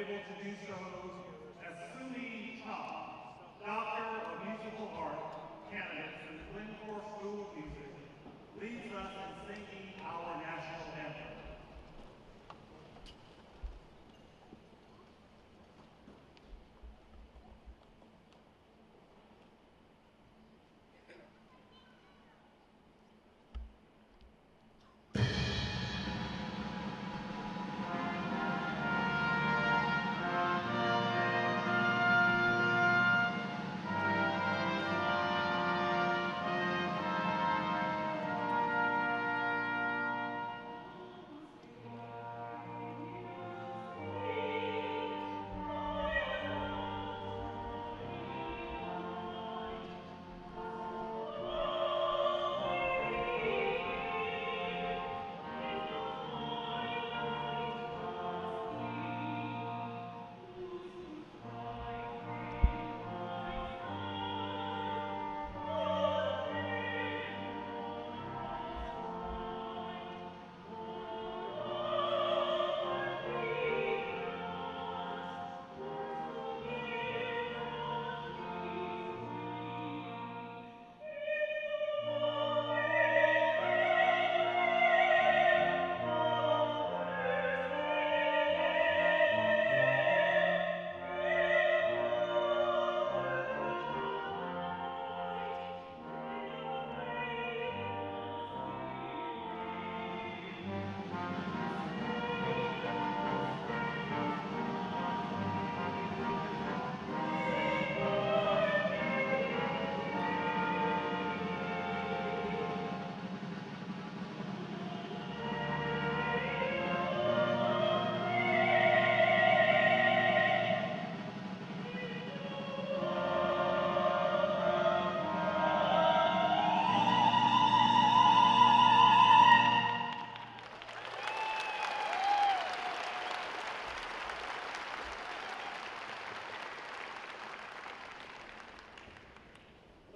able to do so as Sumi Cha, Doctor of Musical Art candidate in the Glencore School of Music, leads us in singing our national anthem.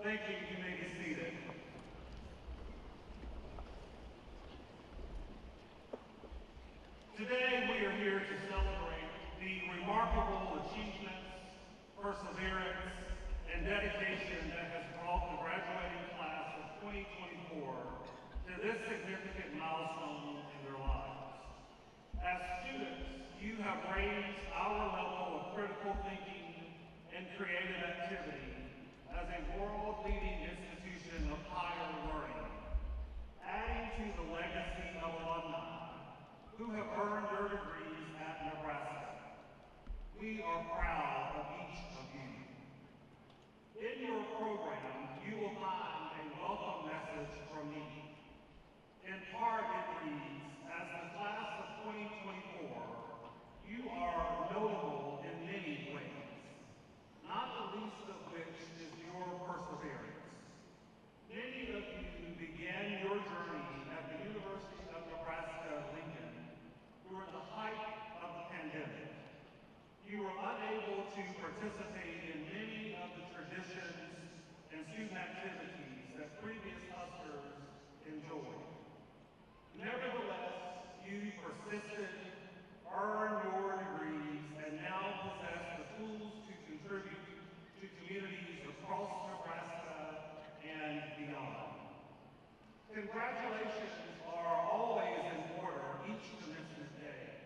Thank you. You may be seated. Today we are here to celebrate the remarkable achievements, perseverance, and dedication that has brought the graduating class of 2024 to this significant milestone in their lives. As students, you have raised our level of critical thinking and creative activity as a world-leading institution of higher learning, adding to the legacy of alumni who have earned their degrees at Nebraska. We are proud of each of you. In your program, you will find a welcome message from me. In part, it reads, as the class of 2024, you are notable in many ways, not the least of which is your perseverance. Many of you began your journey at the University of Nebraska-Lincoln during the height of the pandemic. You were unable to participate in many of the traditions and student activities that previous Huskers enjoyed. Nevertheless, you persisted, earned your degrees, and now possess the tools to contribute to communities across Nebraska and beyond. Congratulations are always in order each commencement day,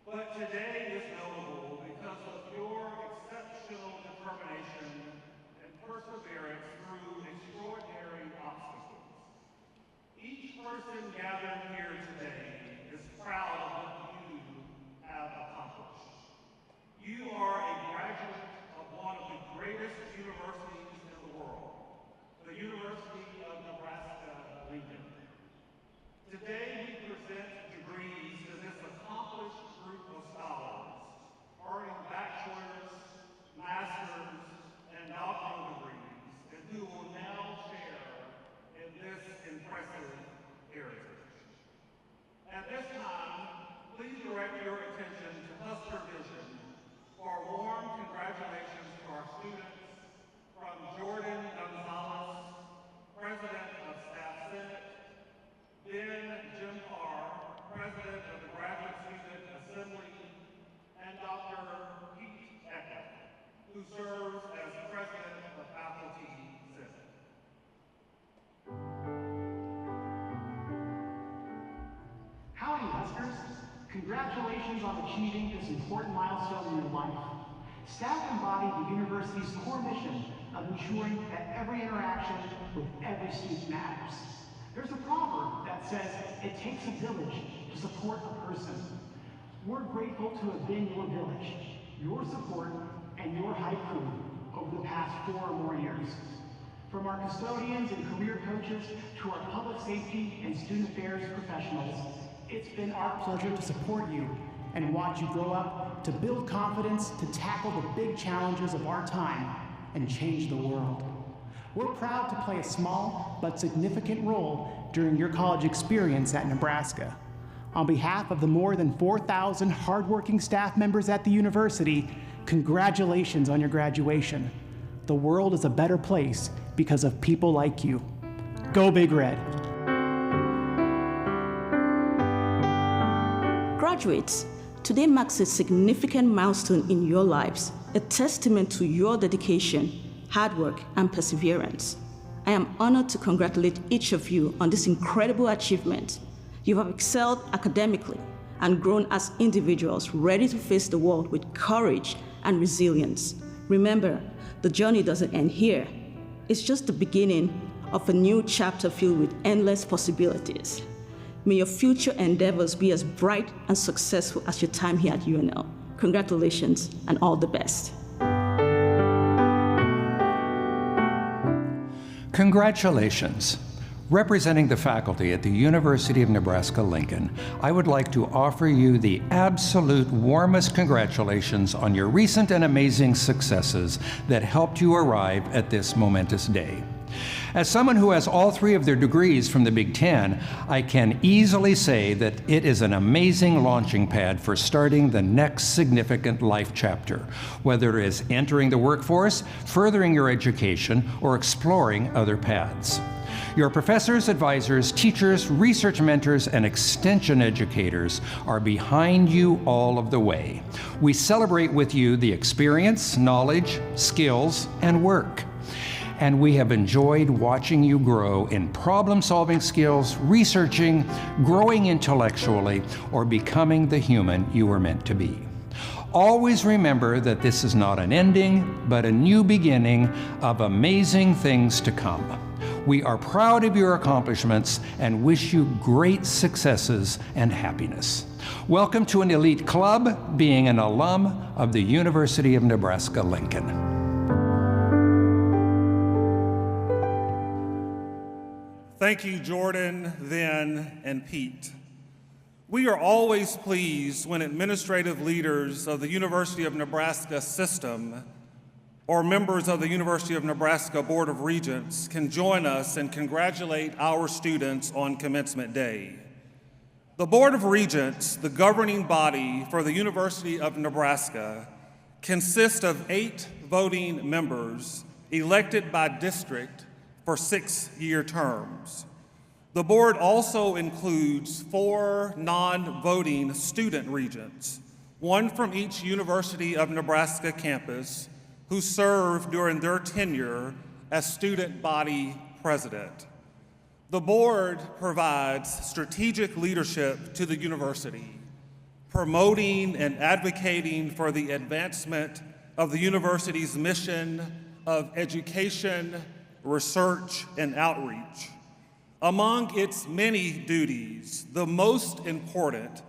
but today is notable because of your exceptional determination and perseverance through extraordinary obstacles. Each person gathered here today is proud of what you have accomplished. You are a graduate of one of the greatest universities in the world, the University of Nebraska-Lincoln. Today we present degrees to this accomplished group of scholars, earning bachelor's, master's, and doctoral degrees, and who will now share in this impressive heritage. At this time, Congratulations on achieving this important milestone in your life. Staff embody the university's core mission of ensuring that every interaction with every student matters. There's a proverb that says it takes a village to support a person. We're grateful to have been your village, your support, and your haiku over the past 4 or more years. From our custodians and career coaches to our public safety and student affairs professionals, it's been our pleasure to support you and watch you grow up to build confidence to tackle the big challenges of our time and change the world. We're proud to play a small but significant role during your college experience at Nebraska. On behalf of the more than 4,000 hardworking staff members at the university, congratulations on your graduation. The world is a better place because of people like you. Go Big Red. Graduates, today marks a significant milestone in your lives, a testament to your dedication, hard work, and perseverance. I am honored to congratulate each of you on this incredible achievement. You have excelled academically and grown as individuals ready to face the world with courage and resilience. Remember, the journey doesn't end here. It's just the beginning of a new chapter filled with endless possibilities. May your future endeavors be as bright and successful as your time here at UNL. Congratulations and all the best. Congratulations. Representing the faculty at the University of Nebraska-Lincoln, I would like to offer you the absolute warmest congratulations on your recent and amazing successes that helped you arrive at this momentous day. As someone who has all 3 of their degrees from the Big Ten, I can easily say that it is an amazing launching pad for starting the next significant life chapter, whether it is entering the workforce, furthering your education, or exploring other paths. Your professors, advisors, teachers, research mentors, and extension educators are behind you all of the way. We celebrate with you the experience, knowledge, skills, and work. And we have enjoyed watching you grow in problem-solving skills, researching, growing intellectually, or becoming the human you were meant to be. Always remember that this is not an ending, but a new beginning of amazing things to come. We are proud of your accomplishments and wish you great successes and happiness. Welcome to an elite club, being an alum of the University of Nebraska-Lincoln. Thank you, Jordan, Then, and Pete. We are always pleased when administrative leaders of the University of Nebraska system or members of the University of Nebraska Board of Regents can join us and congratulate our students on Commencement Day. The Board of Regents, the governing body for the University of Nebraska, consists of 8 voting members elected by district for 6-year terms. The board also includes 4 non-voting student regents, 1 from each University of Nebraska campus, who serve during their tenure as student body president. The board provides strategic leadership to the university, promoting and advocating for the advancement of the university's mission of education, research, and outreach. Among its many duties, the most important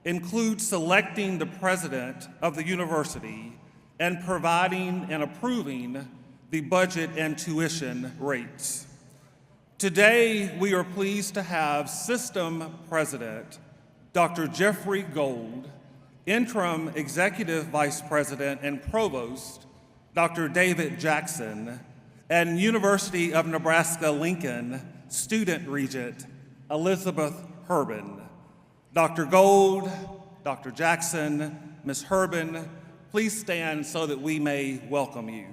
includes selecting the president of the university and providing and approving the budget and tuition rates. Today, we are pleased to have System President Dr. Jeffrey Gold, Interim Executive Vice President and Provost Dr. David Jackson, and University of Nebraska-Lincoln Student Regent Elizabeth Herbin. Dr. Gold, Dr. Jackson, Ms. Herbin, please stand so that we may welcome you.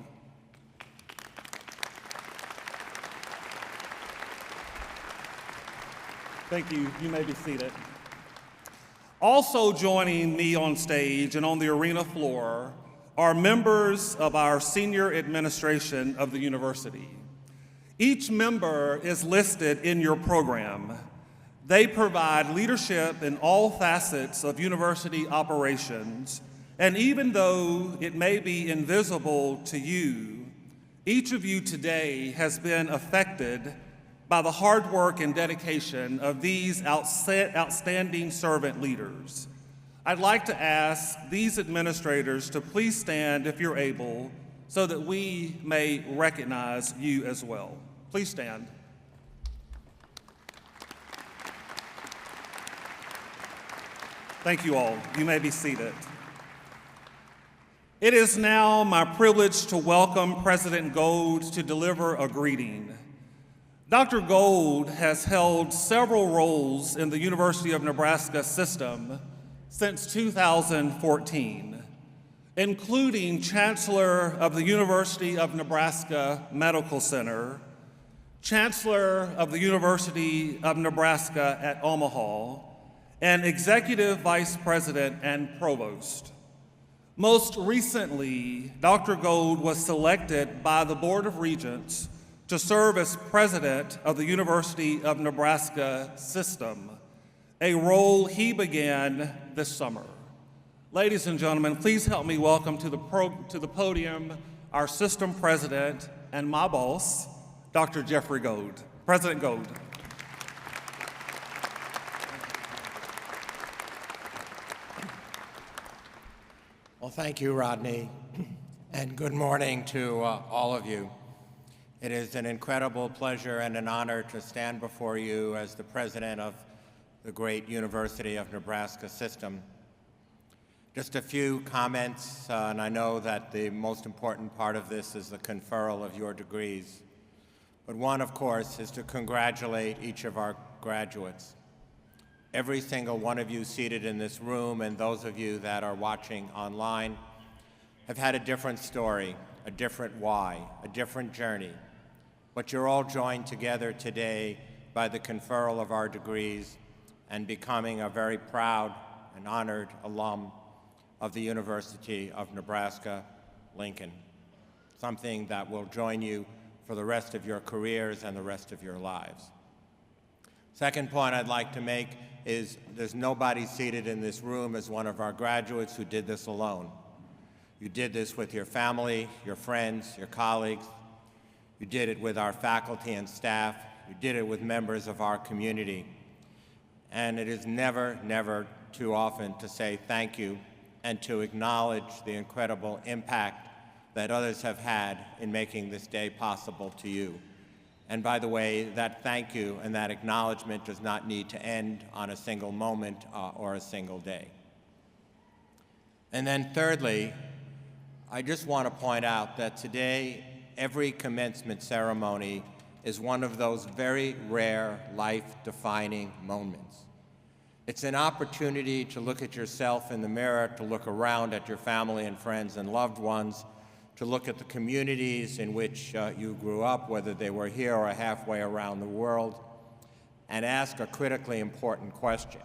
Thank you. You may be seated. Also joining me on stage and on the arena floor are members of our senior administration of the university. Each member is listed in your program. They provide leadership in all facets of university operations, and even though it may be invisible to you, each of you today has been affected by the hard work and dedication of these outstanding servant leaders. I'd like to ask these administrators to please stand if you're able so that we may recognize you as well. Please stand. Thank you all. You may be seated. It is now my privilege to welcome President Gold to deliver a greeting. Dr. Gold has held several roles in the University of Nebraska system since 2014, including Chancellor of the University of Nebraska Medical Center, Chancellor of the University of Nebraska at Omaha, and Executive Vice President and Provost. Most recently, Dr. Gold was selected by the Board of Regents to serve as President of the University of Nebraska System, a role he began this summer. Ladies and gentlemen, please help me welcome to the podium our System President and my boss, Dr. Jeffrey Gold. President Gold. Well, thank you, Rodney, and good morning to all of you. It is an incredible pleasure and an honor to stand before you as the president of the great University of Nebraska system. Just a few comments, and I know that the most important part of this is the conferral of your degrees. But one, of course, is to congratulate each of our graduates. Every single one of you seated in this room and those of you that are watching online have had a different story, a different why, a different journey. But you're all joined together today by the conferral of our degrees and becoming a very proud and honored alum of the University of Nebraska, Lincoln, something that will join you for the rest of your careers and the rest of your lives. Second point I'd like to make is there's nobody seated in this room as one of our graduates who did this alone. You did this with your family, your friends, your colleagues. You did it with our faculty and staff. You did it with members of our community. And it is never, never too often to say thank you and to acknowledge the incredible impact that others have had in making this day possible to you. And by the way, that thank you and that acknowledgement does not need to end on a single moment or a single day. And then thirdly, I just want to point out that today, every commencement ceremony is one of those very rare life-defining moments. It's an opportunity to look at yourself in the mirror, to look around at your family and friends and loved ones, to look at the communities in which you grew up, whether they were here or halfway around the world, and ask a critically important question.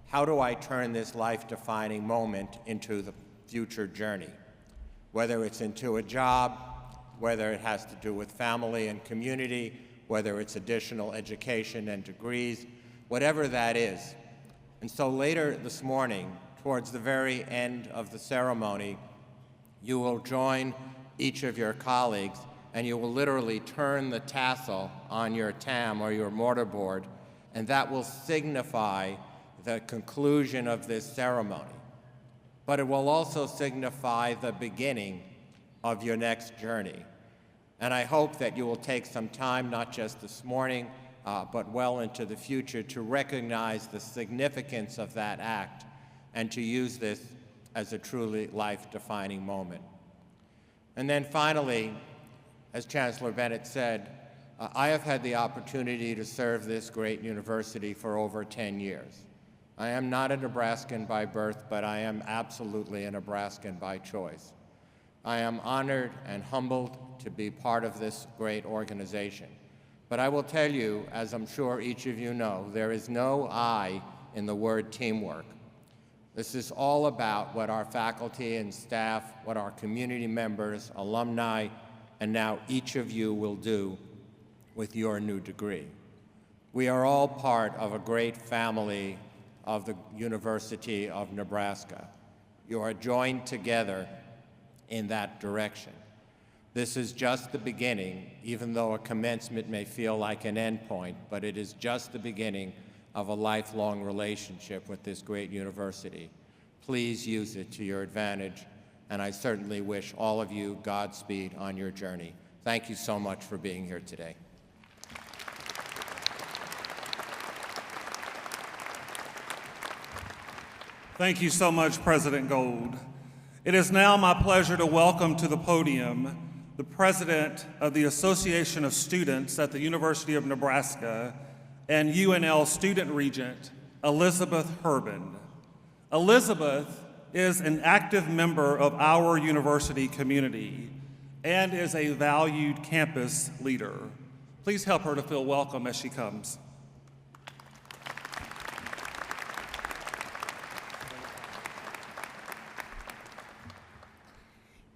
How do I turn this life-defining moment into the future journey? Whether it's into a job, whether it has to do with family and community, whether it's additional education and degrees, whatever that is. And so later this morning, towards the very end of the ceremony, you will join each of your colleagues and you will literally turn the tassel on your tam or your mortarboard, and that will signify the conclusion of this ceremony. But it will also signify the beginning of your next journey. And I hope that you will take some time, not just this morning, but well into the future, to recognize the significance of that act and to use this as a truly life-defining moment. And then finally, as Chancellor Bennett said, I have had the opportunity to serve this great university for over 10 years. I am not a Nebraskan by birth, but I am absolutely a Nebraskan by choice. I am honored and humbled to be part of this great organization. But I will tell you, as I'm sure each of you know, there is no I in the word teamwork. This is all about what our faculty and staff, what our community members, alumni, and now each of you will do with your new degree. We are all part of a great family of the University of Nebraska. You are joined together in that direction. This is just the beginning, even though a commencement may feel like an end point, but it is just the beginning of a lifelong relationship with this great university. Please use it to your advantage, and I certainly wish all of you Godspeed on your journey. Thank you so much for being here today. Thank you so much, President Gold. It is now my pleasure to welcome to the podium the President of the Association of Students at the University of Nebraska and UNL Student Regent, Elizabeth Herbin. Elizabeth is an active member of our university community and is a valued campus leader. Please help her to feel welcome as she comes.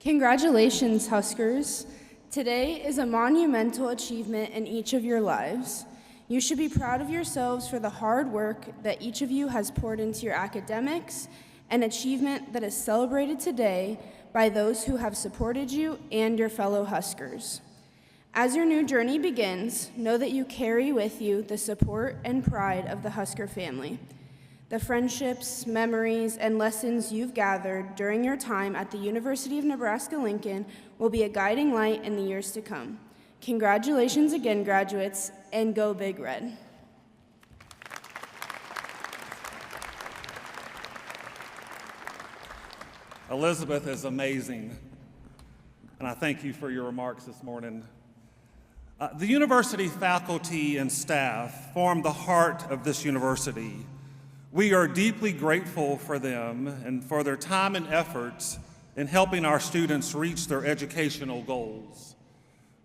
Congratulations, Huskers. Today is a monumental achievement in each of your lives. You should be proud of yourselves for the hard work that each of you has poured into your academics, an achievement that is celebrated today by those who have supported you and your fellow Huskers. As your new journey begins, know that you carry with you the support and pride of the Husker family. The friendships, memories, and lessons you've gathered during your time at the University of Nebraska-Lincoln will be a guiding light in the years to come. Congratulations again, graduates, and go Big Red. Elizabeth is amazing, and I thank you for your remarks this morning. The university faculty and staff form the heart of this university. We are deeply grateful for them and for their time and efforts in helping our students reach their educational goals.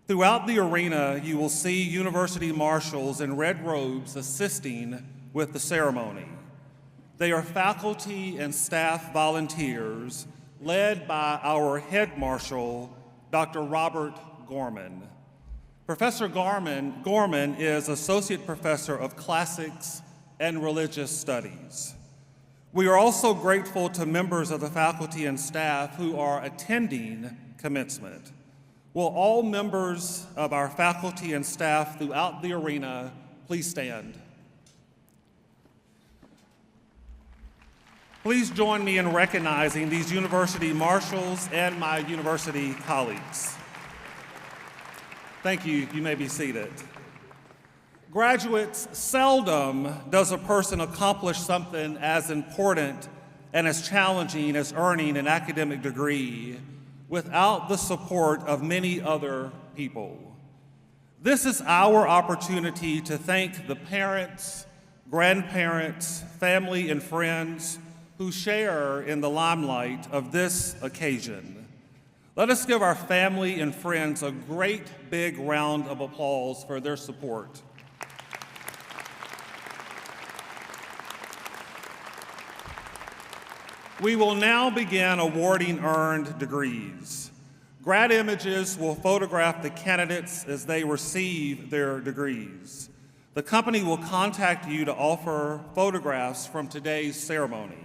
Throughout the arena, you will see university marshals in red robes assisting with the ceremony. They are faculty and staff volunteers led by our head marshal, Dr. Robert Gorman. Professor Gorman is Associate Professor of Classics and Religious Studies. We are also grateful to members of the faculty and staff who are attending commencement. Will all members of our faculty and staff throughout the arena please stand? Please join me in recognizing these university marshals and my university colleagues. Thank you. You may be seated. Graduates, seldom does a person accomplish something as important and as challenging as earning an academic degree without the support of many other people. This is our opportunity to thank the parents, grandparents, family, and friends who share in the limelight of this occasion. Let us give our family and friends a great big round of applause for their support. We will now begin awarding earned degrees. Grad Images will photograph the candidates as they receive their degrees. The company will contact you to offer photographs from today's ceremony.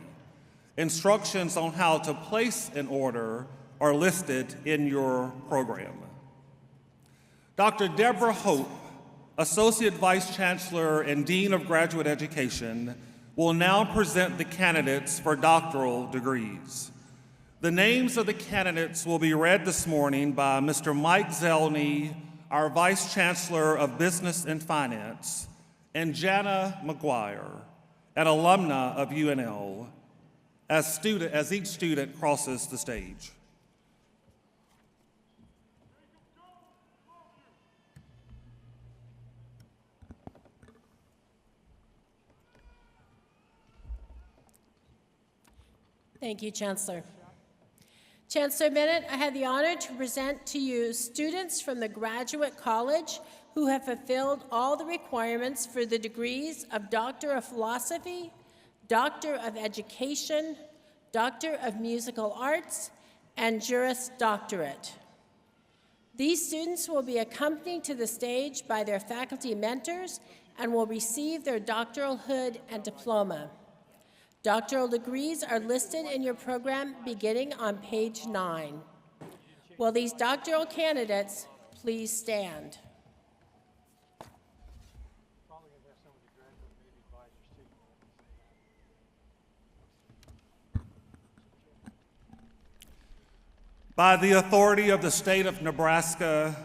Instructions on how to place an order are listed in your program. Dr. Deborah Hope, Associate Vice Chancellor and Dean of Graduate Education, will now present the candidates for doctoral degrees. The names of the candidates will be read this morning by Mr. Mike Zelny, our Vice Chancellor of Business and Finance, and Jana McGuire, an alumna of UNL, as each student crosses the stage. Thank you, Chancellor. Chancellor Bennett, I have the honor to present to you students from the Graduate College who have fulfilled all the requirements for the degrees of Doctor of Philosophy, Doctor of Education, Doctor of Musical Arts, and Juris Doctorate. These students will be accompanied to the stage by their faculty mentors and will receive their doctoral hood and diploma. Doctoral degrees are listed in your program beginning on page 9. Will these doctoral candidates please stand? By the authority of the state of Nebraska,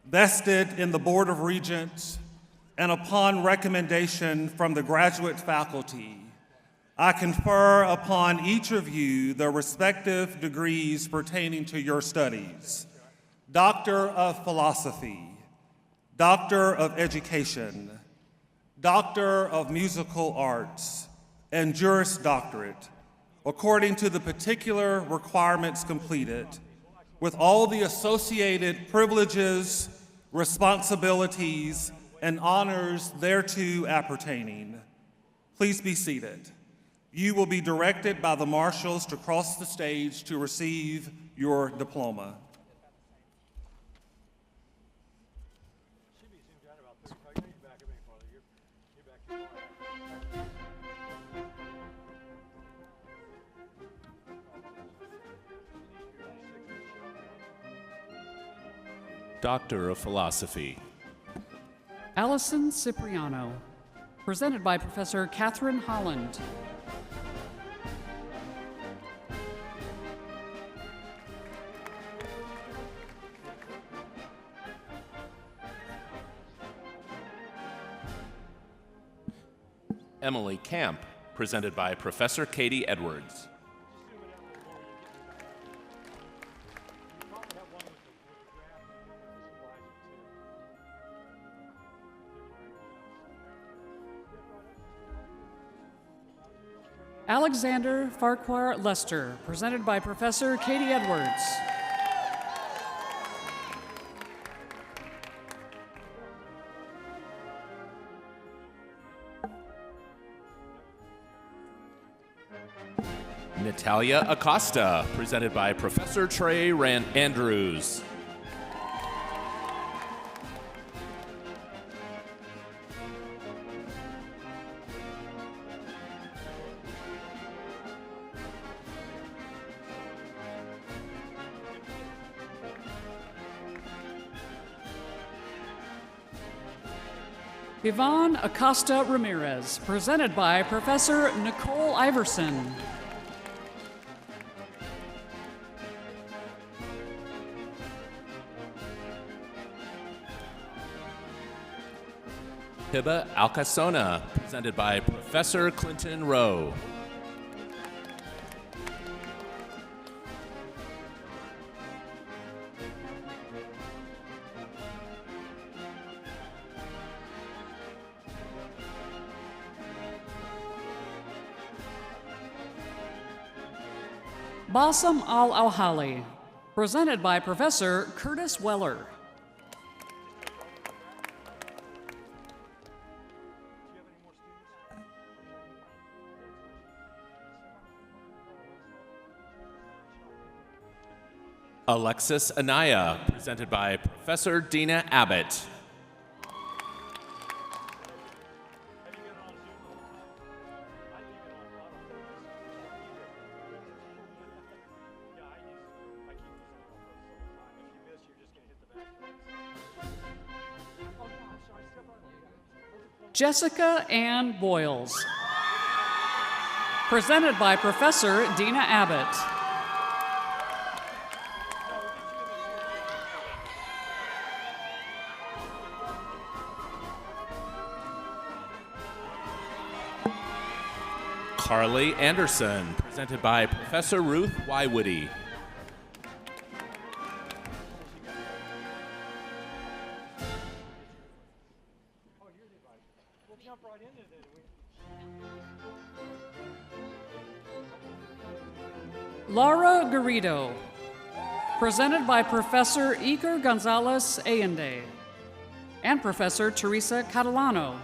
vested in the Board of Regents, and upon recommendation from the graduate faculty, I confer upon each of you the respective degrees pertaining to your studies: Doctor of Philosophy, Doctor of Education, Doctor of Musical Arts, and Juris Doctorate, according to the particular requirements completed, with all the associated privileges, responsibilities, and honors thereto appertaining. Please be seated. You will be directed by the marshals to cross the stage to receive your diploma. Doctor of Philosophy. Allison Cipriano, presented by Professor Catherine Holland. Emily Camp, presented by Professor Katie Edwards. Alexander Farquhar Lester, presented by Professor Katie Edwards. Natalia Acosta, presented by Professor Trey Andrews. Yvonne Acosta Ramirez, presented by Professor Nicole Iverson. Hiba Alcasona, presented by Professor Clinton Rowe. Bassam Al-Awhali, presented by Professor Curtis Weller. Alexis Anaya, presented by Professor Dina Abbott. Jessica Ann Boyles, presented by Professor Dina Abbott. Carly Anderson, presented by Professor Ruth Wywoody. Laura Garrido, presented by Professor Iker Gonzalez Allende and Professor Teresa Catalano.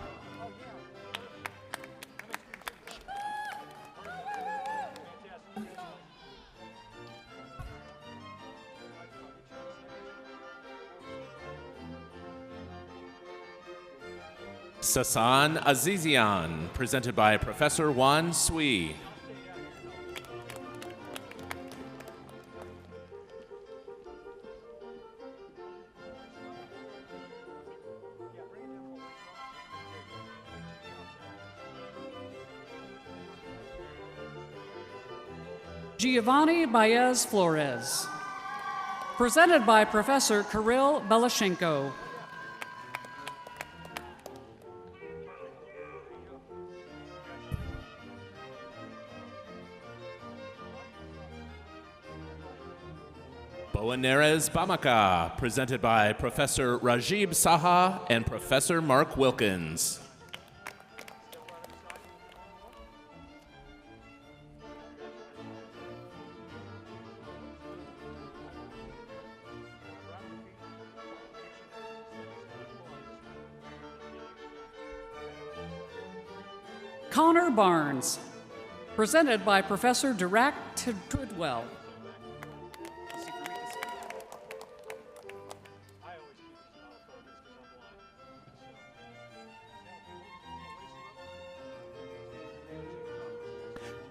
Sasan Azizian, presented by Professor Juan Sui. Giovanni Baez Flores, presented by Professor Kirill Belashenko. Boanerez Bamaka, presented by Professor Rajib Saha and Professor Mark Wilkins. Connor Barnes, presented by Professor Dirac Tudwell.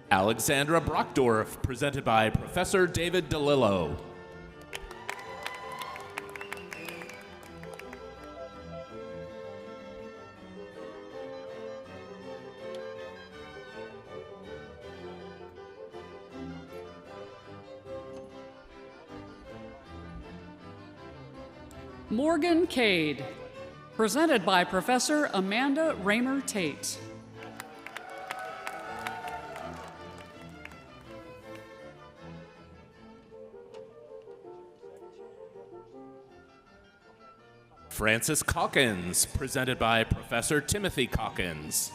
Alexandra Brockdorf, presented by Professor David DeLillo. Morgan Cade, presented by Professor Amanda Raymer Tate. Francis Calkins, presented by Professor Timothy Calkins.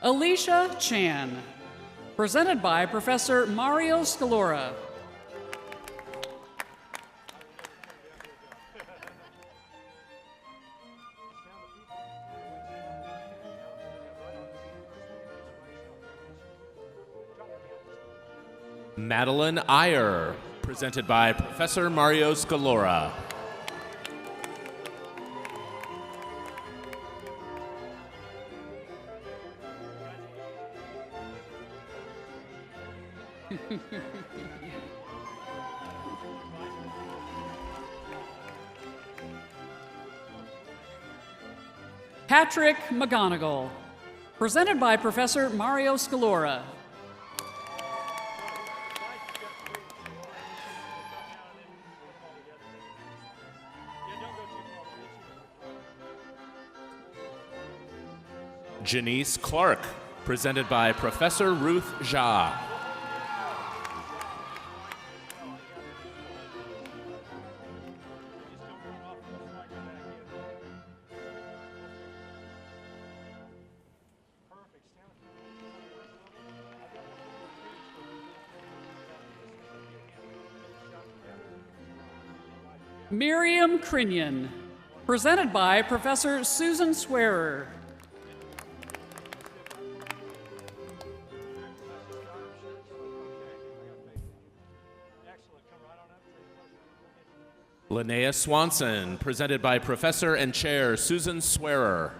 Alicia Chan, presented by Professor Mario Scalora. Madeline Iyer, presented by Professor Mario Scalora. Patrick McGonigal, presented by Professor Mario Scalora. Janice Clark, presented by Professor Ruth Jha. Miriam Crinion, presented by Professor Susan Swearer. Linnea Swanson, presented by Professor and Chair Susan Swearer.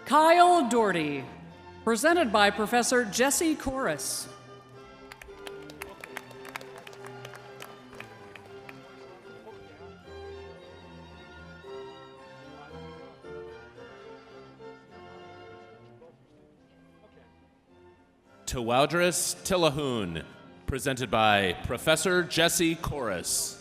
Kyle Doherty, presented by Professor Jesse Corris. Tawadris Tillahoon, presented by Professor Jesse Corris.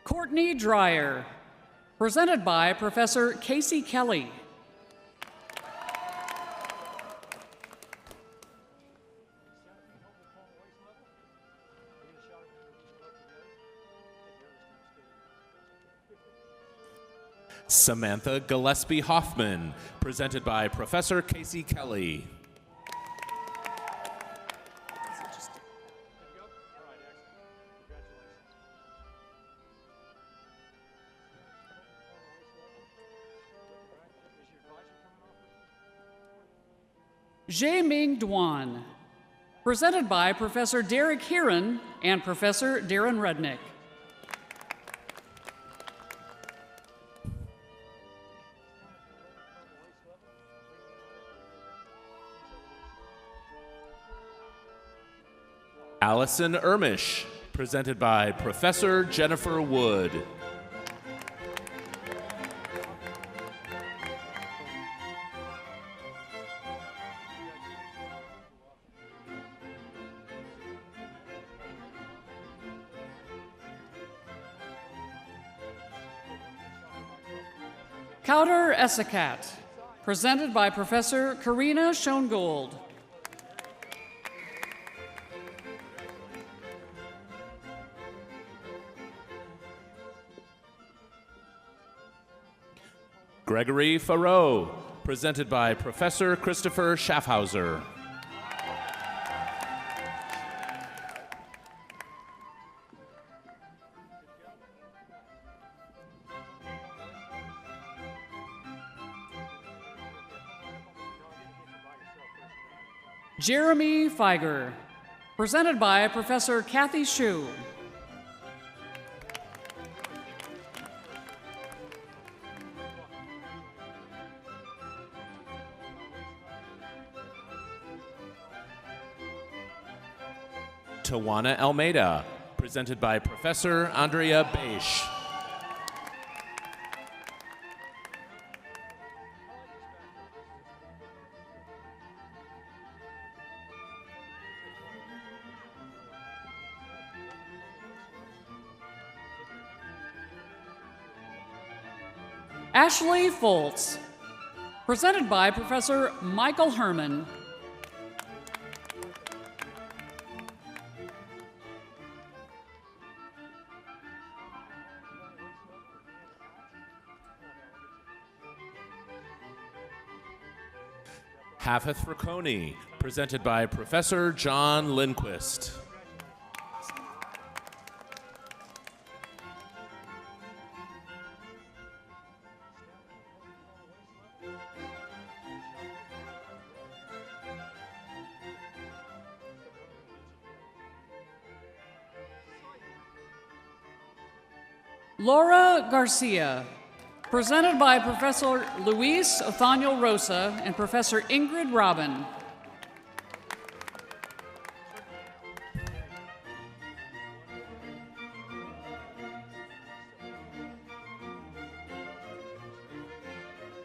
Courtney Dreyer, presented by Professor Casey Kelly. Samantha Gillespie Hoffman, presented by Professor Casey Kelly. Jae-Ming Dwan, presented by Professor Derek Heron and Professor Darren Rudnick. Allison Ermish, presented by Professor Jennifer Wood. Kauder Essakat, presented by Professor Karina Schoengold. Gregory Farreau, presented by Professor Christopher Schaffhauser. Jeremy Feiger, presented by Professor Kathy Hsu. Tawana Almeida, presented by Professor Andrea Beisch. Ashley Foltz, presented by Professor Michael Herman. Hafeth Racconi, presented by Professor John Lindquist. Laura Garcia, presented by Professor Luis Othaniel Rosa and Professor Ingrid Robin.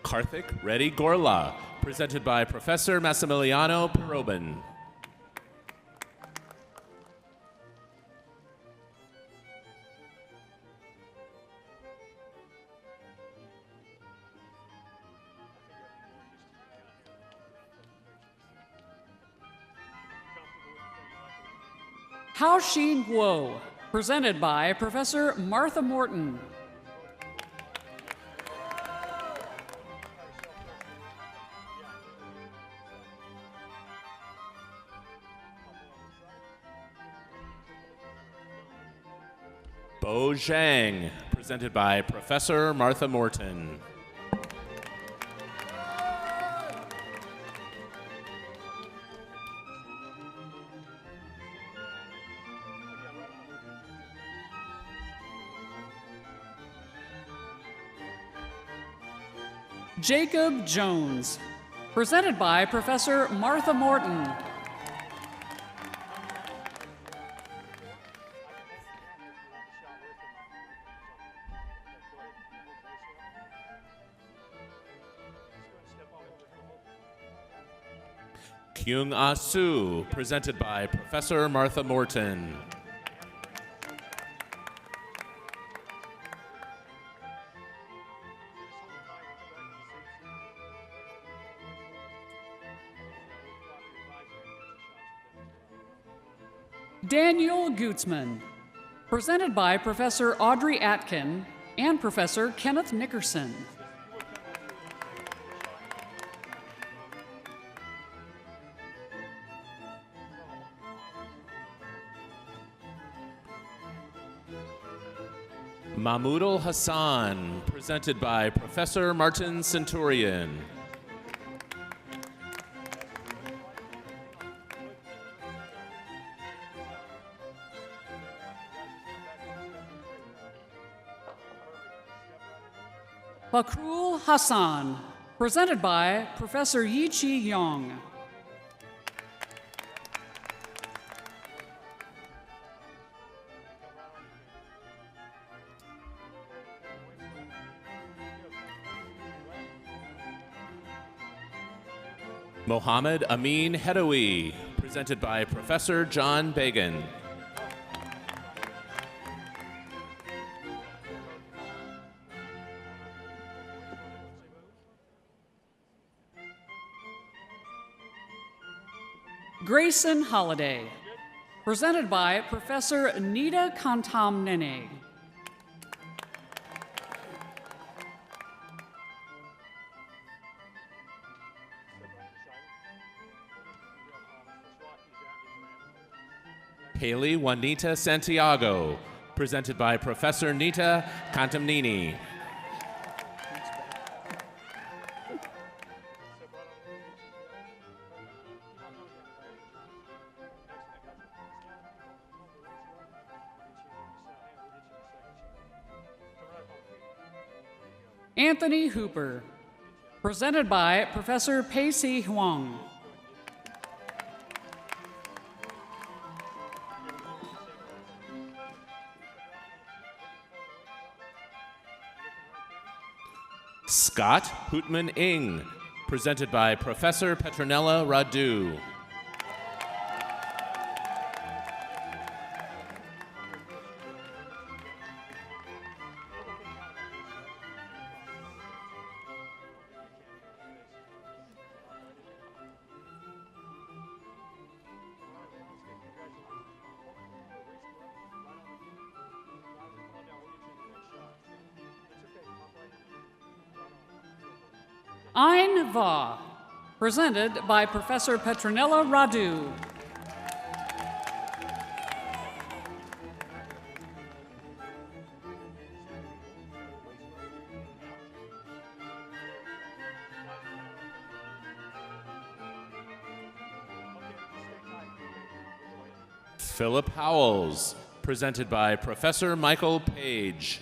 Karthik Reddy Gorla, presented by Professor Massimiliano Pirobin. Hao-Xin Guo, presented by Professor Martha Morton. Bo Zhang, presented by Professor Martha Morton. Jacob Jones, presented by Professor Martha Morton. Kyung-Ah Soo, presented by Professor Martha Morton. Daniel Gutzman, presented by Professor Audrey Atkin and Professor Kenneth Nickerson. Mahmoud Hassan, presented by Professor Martin Centurion. Bakrul Hassan, presented by Professor Yi-Chi Yong. Mohammed Amin Hedawi, presented by Professor John Bagan. Grayson Holiday, presented by Professor Nita Kantam-Nene. Haley Juanita Santiago, presented by Professor Nita Kantamnini. Anthony Hooper, presented by Professor Pei-Si Huang. Scott Hootman Ing, presented by Professor Petronella Radu. Ein Va, presented by Professor Petronella Radu. Philip Howells, presented by Professor Michael Page.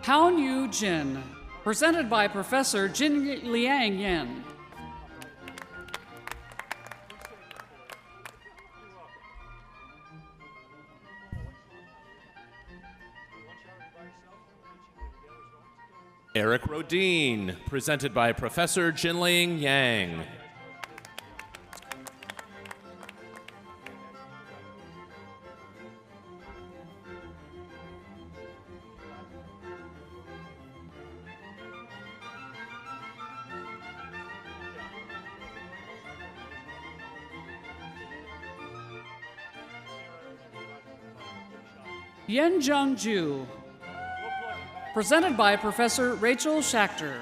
Hao Yu Jin, presented by Professor Jin Liang Yen. Eric Rodin, presented by Professor Jinling Yang. Yenjung Ju, presented by Professor Rachel Schachter.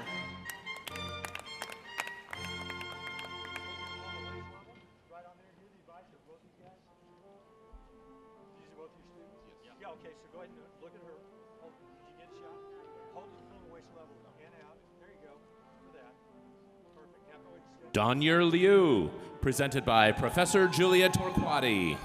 Donyar Liu, presented by Professor Julia Torquati.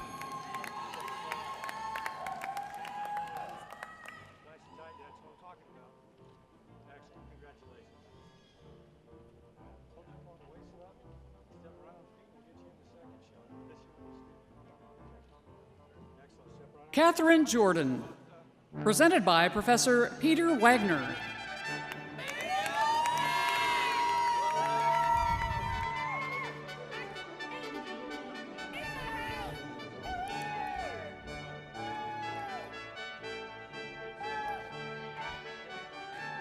Catherine Jordan, presented by Professor Peter Wagner.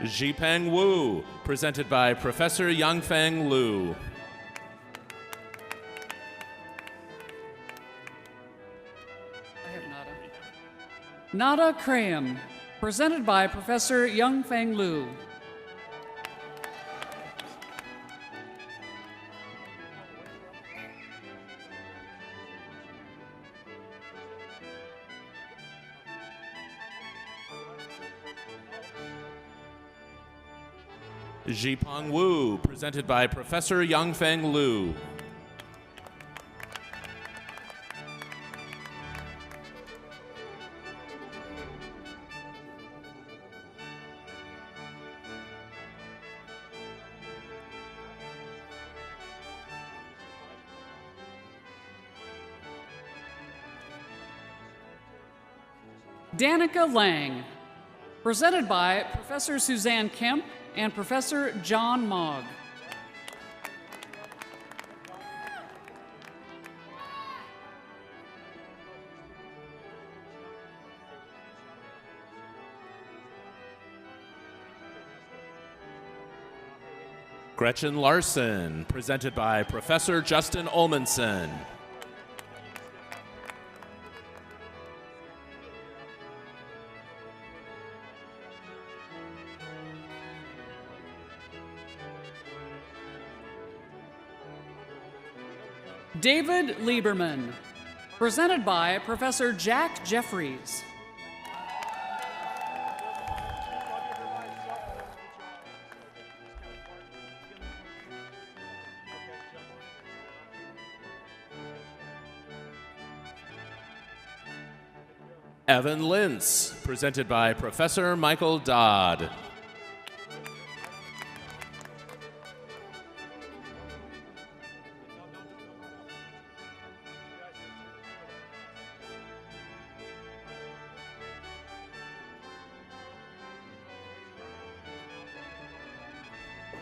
Zhipeng Wu, presented by Professor Yangfeng Liu. Nada Graham, presented by Professor Yangfeng Liu. Zhipeng Wu, presented by Professor Yangfeng Liu. Danica Lang, presented by Professor Suzanne Kemp and Professor John Mogg. Gretchen Larson, presented by Professor Justin Olmanson. David Lieberman, presented by Professor Jack Jeffries. Evan Lintz, presented by Professor Michael Dodd.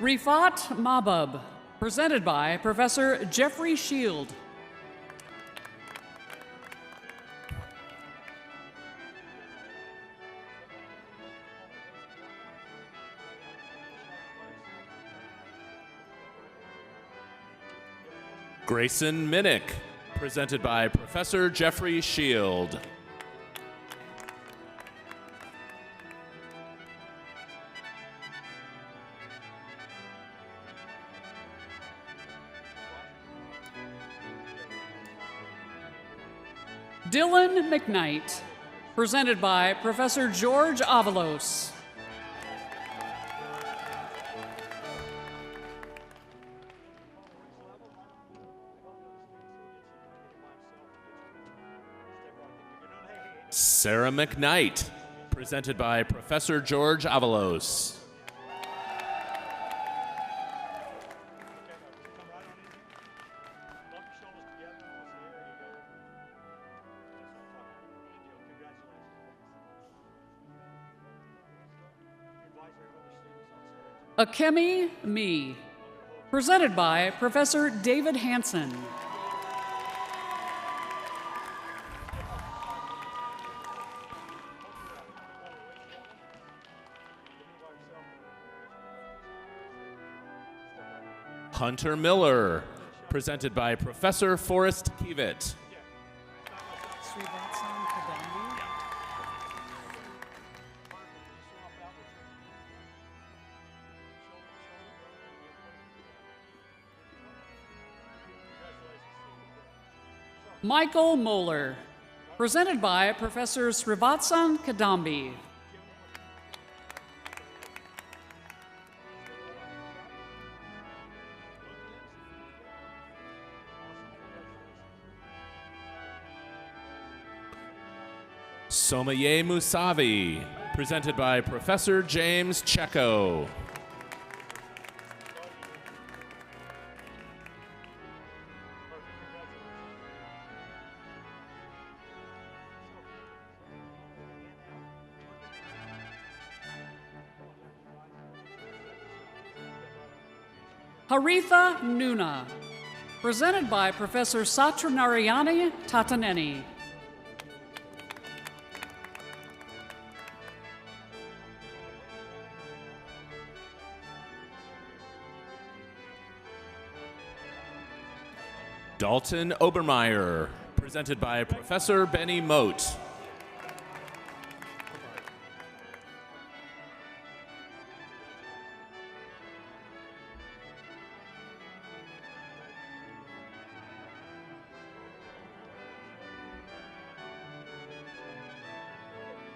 Rifat Mabub, presented by Professor Jeffrey Shield. Grayson Minnick, presented by Professor Jeffrey Shield. Dylan McKnight, presented by Professor George Avalos. Sarah McKnight, presented by Professor George Avalos. Akemi Me, presented by Professor David Hansen. Hunter Miller, presented by Professor Forrest Kievit. Michael Moeller, presented by Professor Srivatsan Kadambi. Somaye Musavi, presented by Professor James Checco. Haritha Nuna, presented by Professor Satranarayani Tataneni. Dalton Obermeyer, presented by Professor Benny Moat.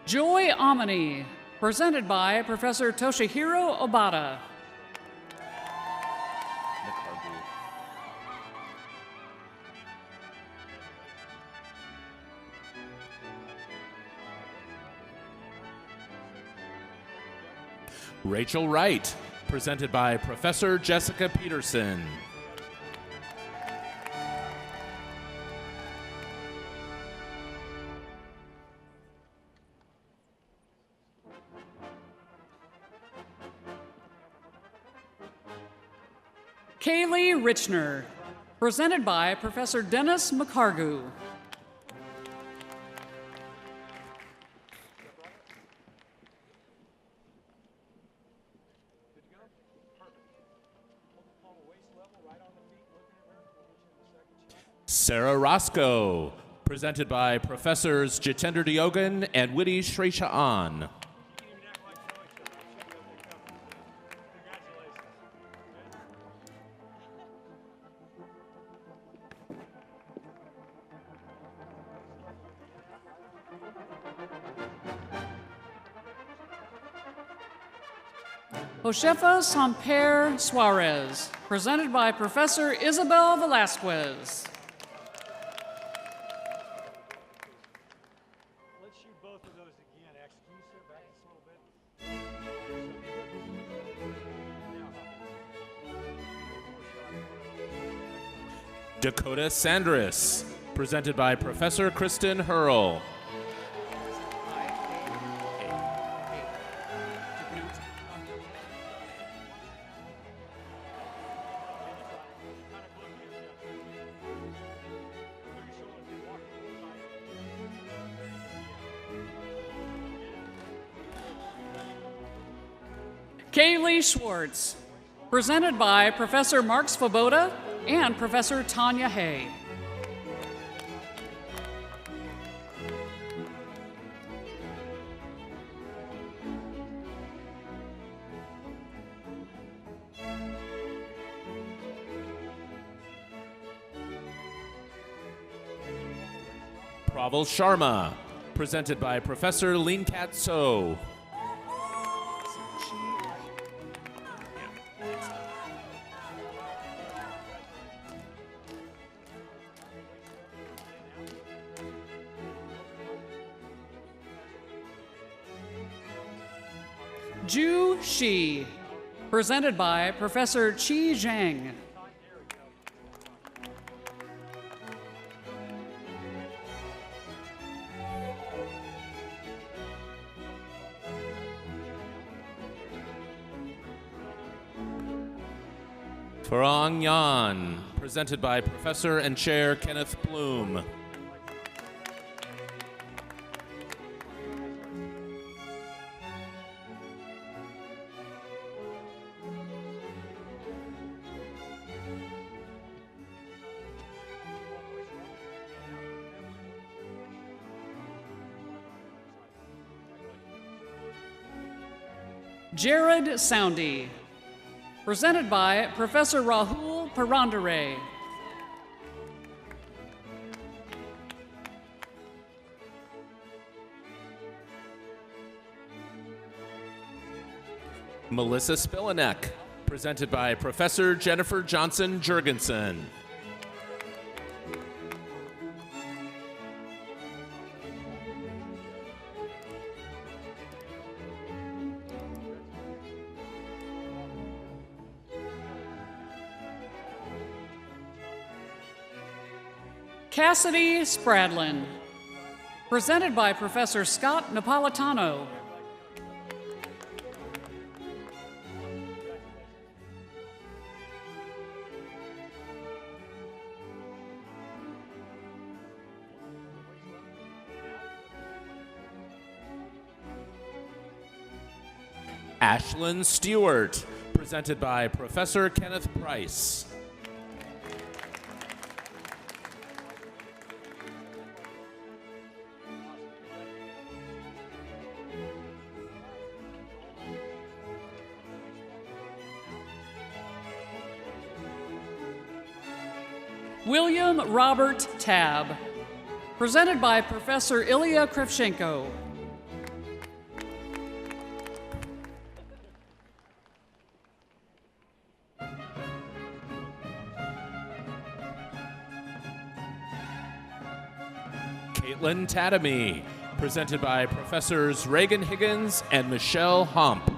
Joy Omni, presented by Professor Toshihiro Obata. Rachel Wright, presented by Professor Jessica Peterson. Kaylee Richner, presented by Professor Dennis McCargu. Sarah Roscoe, presented by Professors Jitender Diogan and Witty Shresha'an. Josefa Samper Suarez, presented by Professor Isabel Velasquez. Let's shoot both of those again. X, can you sit back just a little bit? Dakota Sandris, presented by Professor Kristen Hurl. Kaylee Schwartz, presented by Professor Mark Svoboda and Professor Tanya Hay. Praval Sharma, presented by Professor Linkat So. Ju Shi, presented by Professor Qi Zhang. Farang Yan, presented by Professor and Chair Kenneth Bloom. Jared Soundy, presented by Professor Rahul Parandare. Melissa Spillanek, presented by Professor Jennifer Johnson Jurgensen. Cassidy Spradlin, presented by Professor Scott Napolitano. Ashlyn Stewart, presented by Professor Kenneth Price. William Robert Tabb. Presented by Professor Ilya Krivchenko. Caitlin Tadamy, presented by Professors Reagan Higgins and Michelle Hump.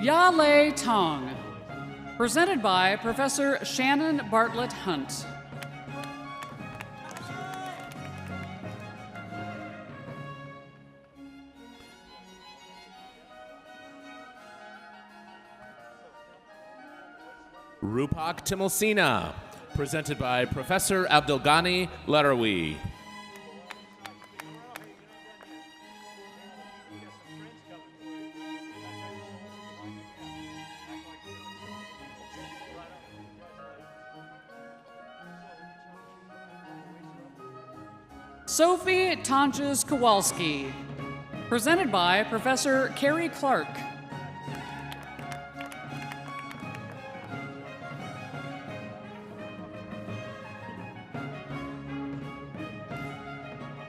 Yale Tong. Presented by Professor Shannon Bartlett Hunt. Rupak Timilsina, presented by Professor Abdelghani Larawi. Sophie Tonjes Kowalski. Presented by Professor Carrie Clark.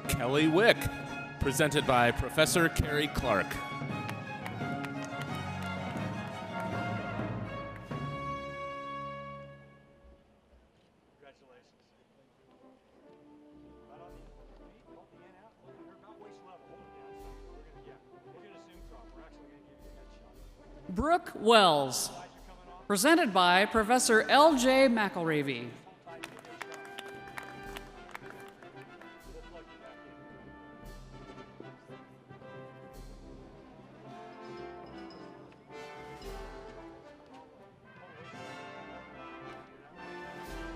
Kelly Wick, presented by Professor Carrie Clark. Brooke Wells. Presented by Professor L.J. McElravy.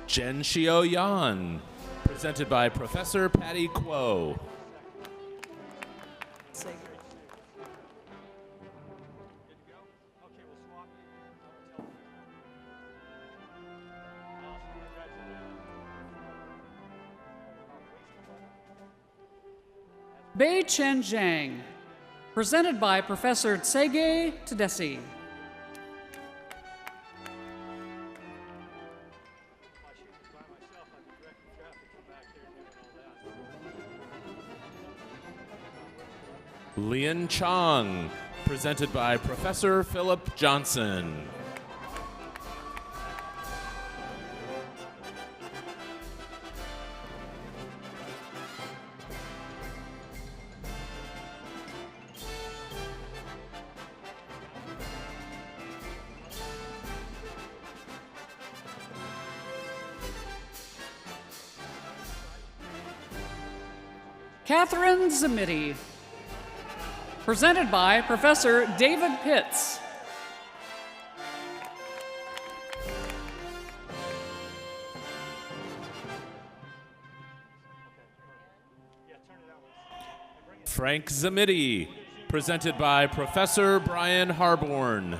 Jen Shio Yan, presented by Professor Patty Kuo. Bei Chen Zhang. Presented by Professor Tsege Tedesi. Lian Chong, presented by Professor Philip Johnson. Catherine Zamiti. Presented by Professor David Pitts. Frank Zamiti, presented by Professor Brian Harborn.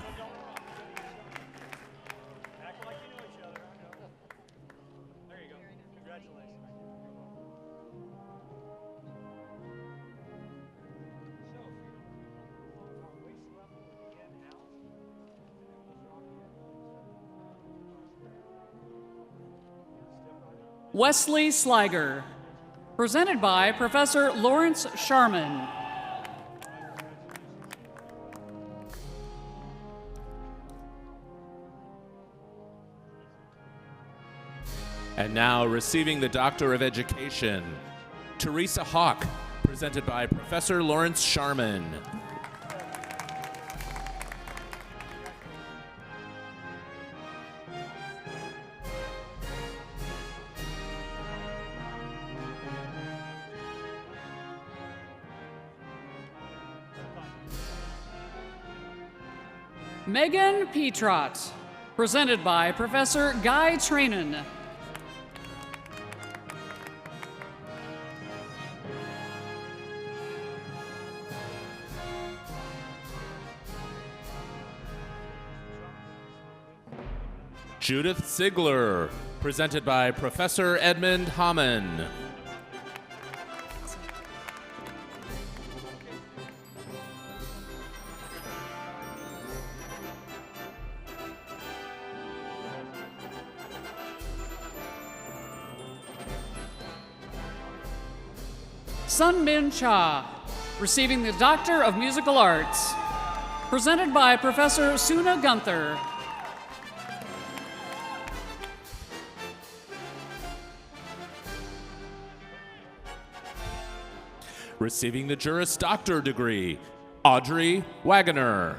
Wesley Sliger. Presented by Professor Lawrence Sharman. And now, receiving the Doctor of Education, Teresa Hawk, presented by Professor Lawrence Sharman. Megan Petrott. Presented by Professor Guy Trainin. Judith Ziegler, presented by Professor Edmund Hamann. Sun Min Cha, receiving the Doctor of Musical Arts, presented by Professor Suna Gunther. Receiving the Juris Doctor degree, Audrey Wagoner.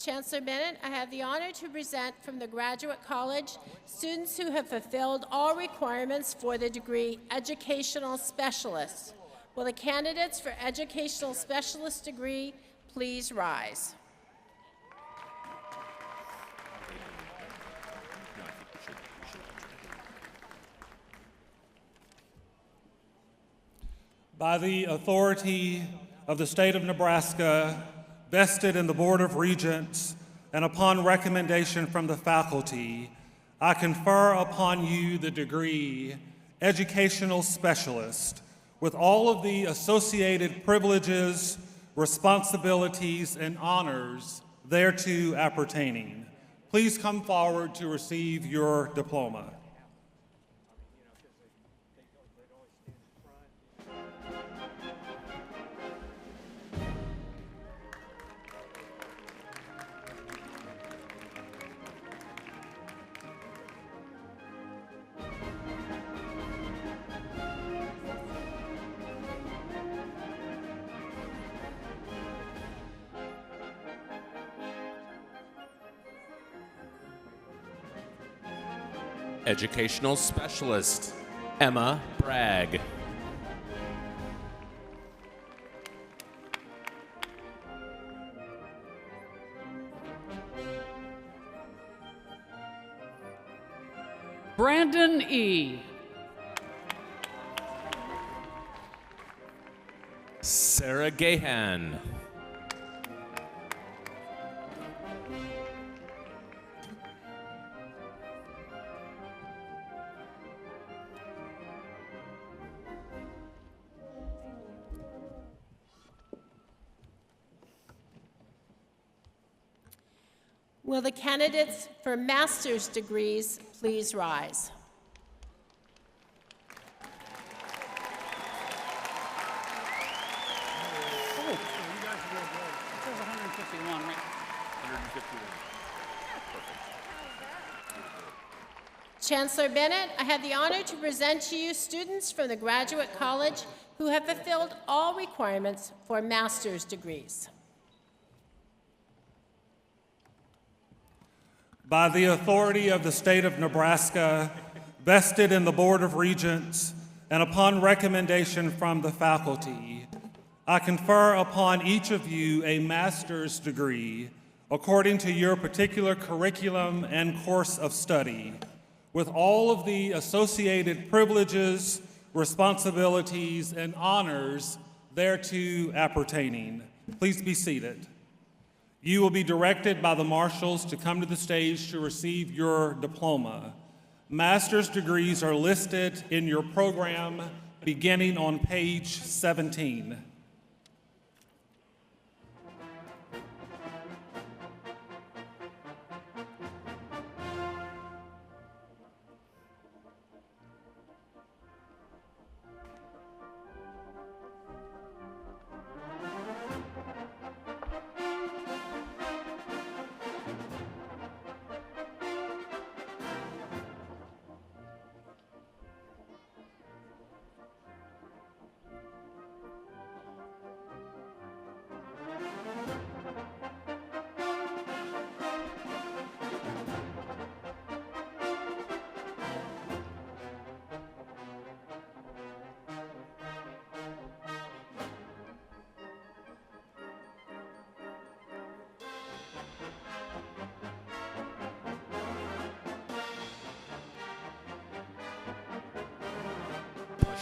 Chancellor Bennett, I have the honor to present from the Graduate College students who have fulfilled all requirements for the degree Educational Specialist. Will the candidates for Educational Specialist degree please rise? By the authority of the state of Nebraska, vested in the Board of Regents, and upon recommendation from the faculty, I confer upon you the degree Educational Specialist with all of the associated privileges, responsibilities, and honors thereto appertaining. Please come forward to receive your diploma. Educational Specialist, Emma Bragg. Brandon E. Sarah Gahan. Will the candidates for master's degrees please rise? Oh, you guys are real good. It says 151, right? 151. Chancellor Bennett, I have the honor to present to you students from the Graduate College who have fulfilled all requirements for master's degrees. By the authority of the state of Nebraska, vested in the Board of Regents, and upon recommendation from the faculty, I confer upon each of you a master's degree according to your particular curriculum and course of study, with all of the associated privileges, responsibilities, and honors thereto appertaining. Please be seated. You will be directed by the marshals to come to the stage to receive your diploma. Master's degrees are listed in your program beginning on page 17.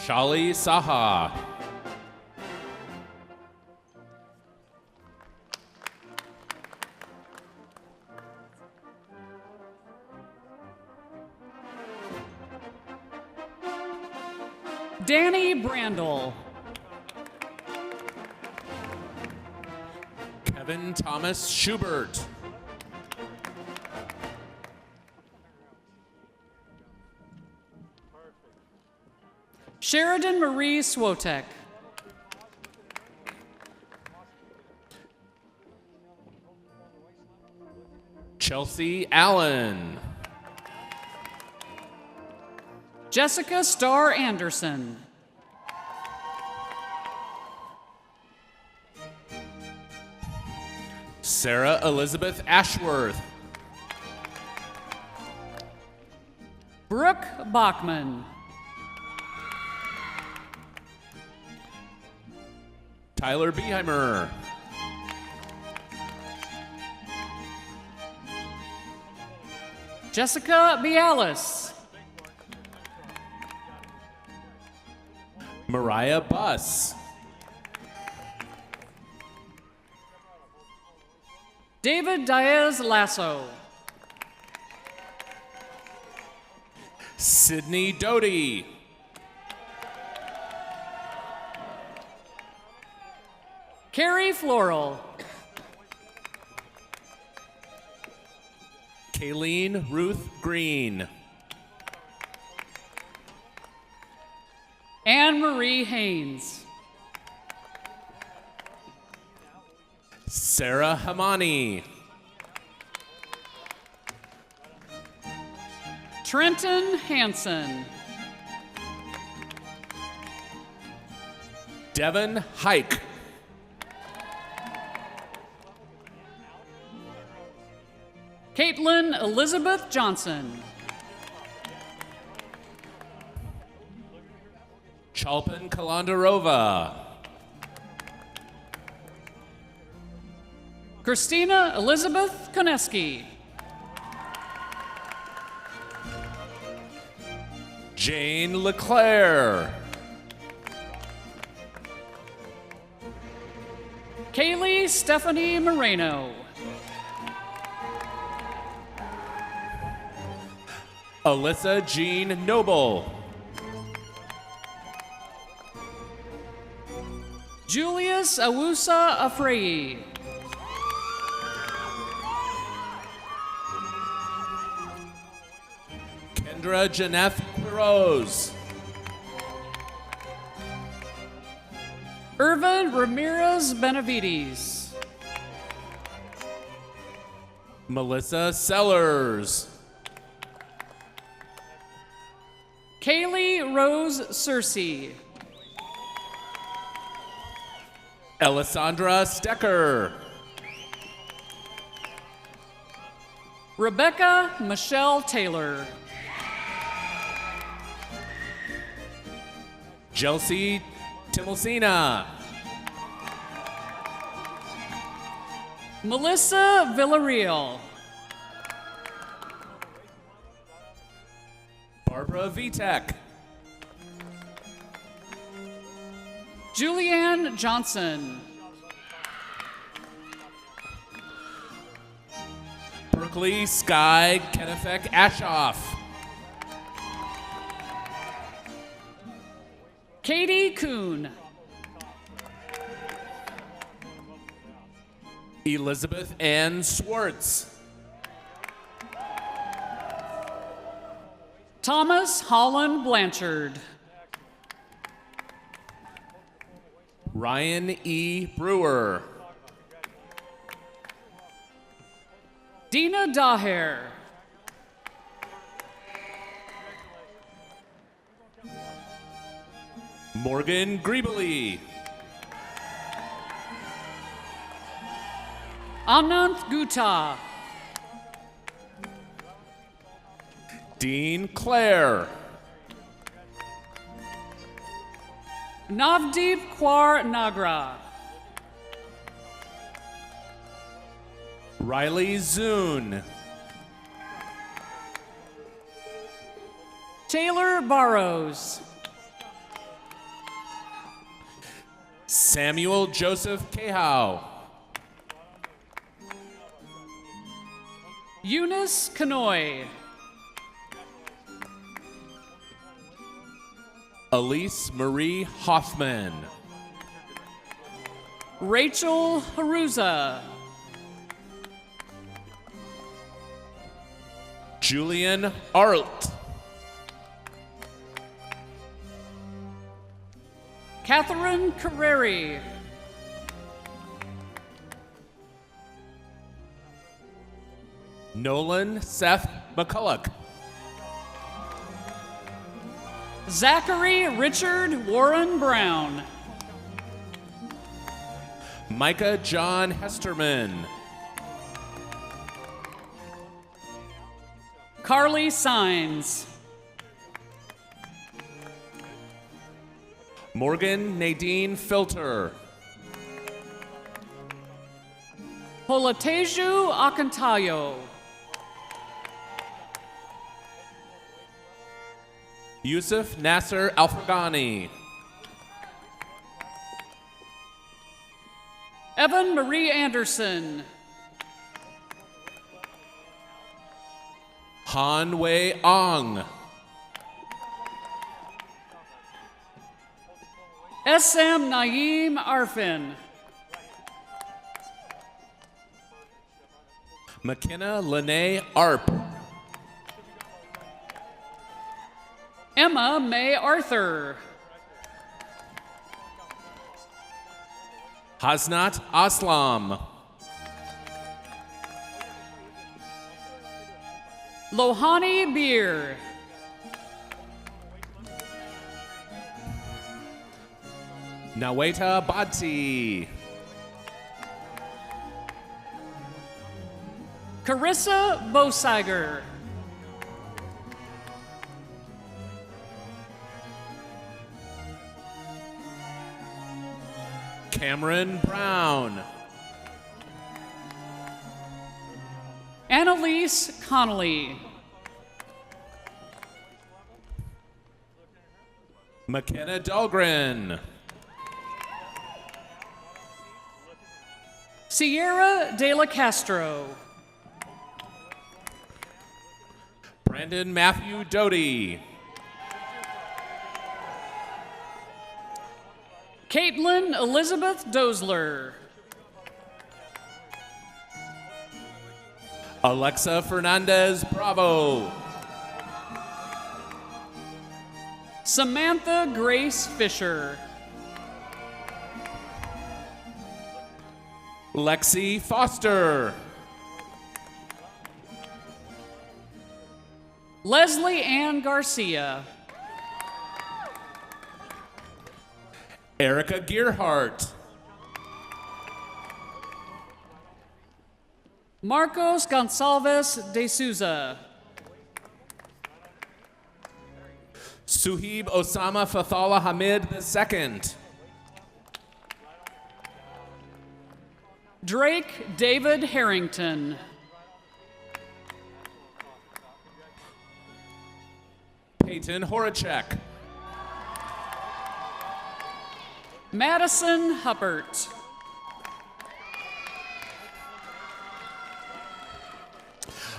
Shali Saha. Danny Brandel. Kevin Thomas Schubert. Sheridan Marie Swotek. Chelsea Allen. Jessica Starr Anderson. Sarah Elizabeth Ashworth. Brooke Bachman. Tyler Beheimer. Jessica Bialis. Mariah Buss. David Diaz Lasso. Sydney Doty. Carrie Floral. Kayleen Ruth Green. Anne Marie Haynes. Sarah Hamani. Trenton Hansen. Devin Hike. Caitlin Elizabeth Johnson. Chalpan Kalandarova. Christina Elizabeth Koneski. Jane LeClaire. Kaylee Stephanie Moreno. Alyssa Jean Noble. Julius Awusa Afreyi. Kendra Janeth Quiroz. Irvin Ramirez Benavides. Melissa Sellers. Kaylee Rose Cersei. Alessandra Stecker. Rebecca Michelle Taylor. Chelsea Timosina. Melissa Villarreal. Barbara Vitek. Julianne Johnson. Berkeley Sky Kenefek Ashoff. Katie Kuhn. Elizabeth Ann Swartz. Thomas Holland Blanchard. Ryan E. Brewer. Dina Daher. Morgan Griebely. Anant Gupta. Dean Clare. Navdeep Kaur Nagra. Riley Zune. Taylor Barrows. Samuel Joseph Cahow. Eunice Canoy. Elise Marie Hoffman. Rachel Haruza. Julian Arlt. Catherine Carreri. Nolan Seth McCulloch. Zachary Richard Warren Brown. Micah John Hesterman. Carly Sines. Morgan Nadine Filter. Holateju Akantayo. Yusuf Nasser Alfagani. Evan Marie Anderson. Han Wei Ong. SM Naeem Arfin. McKenna Lene Arp. Emma May Arthur. Hasnat Aslam. Lohani Beer. Naweta Badsi. Carissa Bosiger. Cameron Brown. Annalise Connolly. McKenna Dahlgren. Sierra De La Castro. Brandon Matthew Doty. Caitlin Elizabeth Dosler. Alexa Fernandez Bravo. Samantha Grace Fisher. Lexi Foster. Leslie Ann Garcia. Erica Gearhart. Marcos Gonçalves de Souza. Suheeb Osama Fathala Hamid II. Drake David Harrington. Peyton Horacek. Madison Huppert.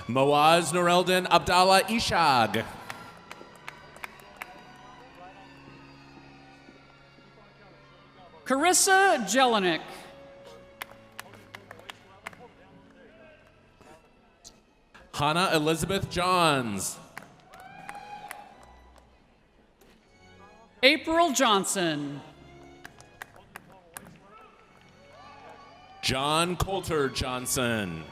Moaz Nureldin Abdallah Ishag. Carissa Jelinek. Hannah Elizabeth Johns. April Johnson. John Coulter Johnson.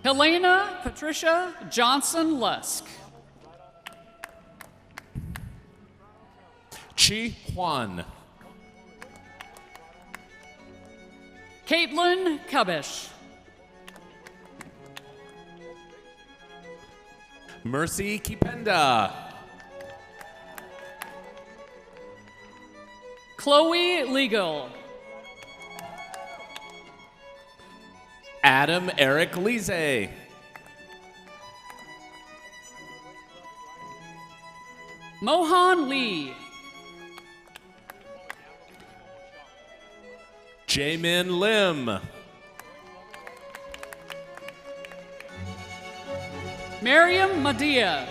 Helena Patricia Johnson Lusk. Chi Juan. Caitlin Cubish. Mercy Kipenda. Chloe Legal. Adam Eric Lise. Mohan Lee. Jaemin Lim. Miriam Madia.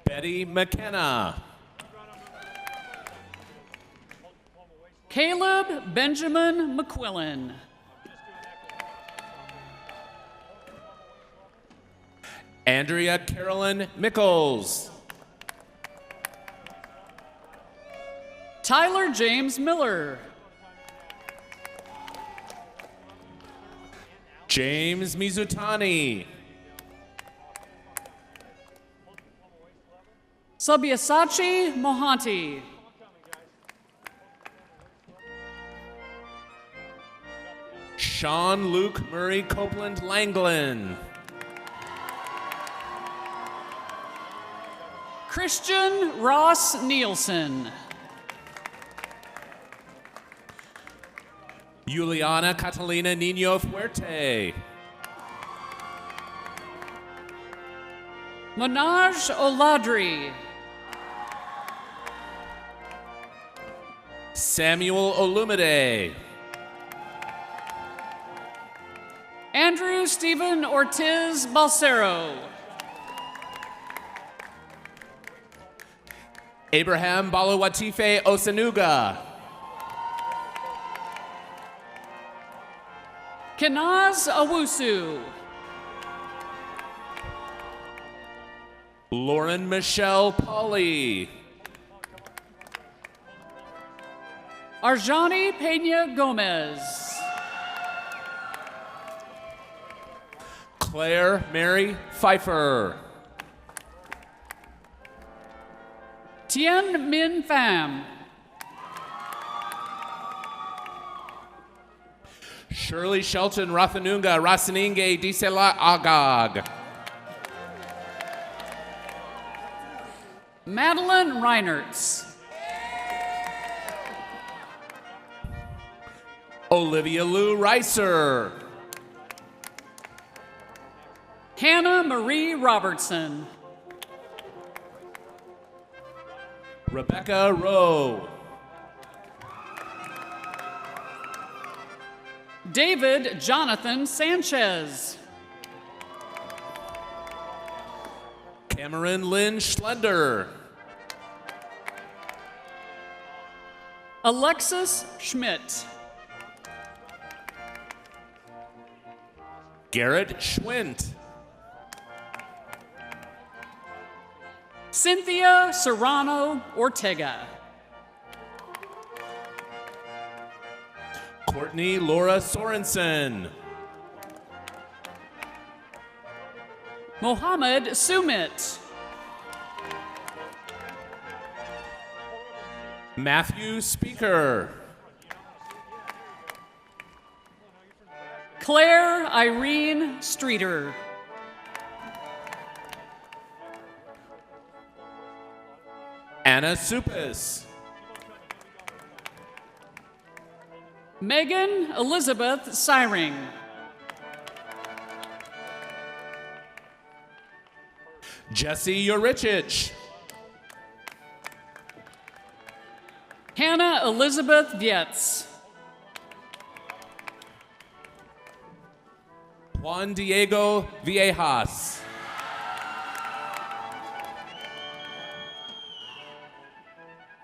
Betty McKenna. Caleb Benjamin McQuillan. Andrea Carolyn Mickles. Tyler James Miller. James Mizutani. Sabyasachi Mohanty. Sean Luke Murray Copeland Langland. Christian Ross Nielsen. Juliana Catalina Nino Fuerte. Manaj Oladri. Samuel Olumide. Andrew Stephen Ortiz Balsero. Abraham Balawatife Osanuga. Kenaz Awusu. Lauren Michelle Pauly. Arjani Pena Gomez. Claire Mary Pfeiffer. Tien Min Pham. Shirley Shelton Rathanunga Rasaninge Disela Agag. Madeline Reinertz. Olivia Lou Reiser. Hannah Marie Robertson. Rebecca Rowe. David Jonathan Sanchez. Cameron Lynn Schlender. Alexis Schmidt. Garrett Schwint. Cynthia Serrano Ortega. Courtney Laura Sorensen. Mohammed Sumit. Matthew Speaker. Claire Irene Streeter. Anna Supis. Megan Elizabeth Syring. Jesse Yurichich. Hannah Elizabeth Vietz. Juan Diego Viejas.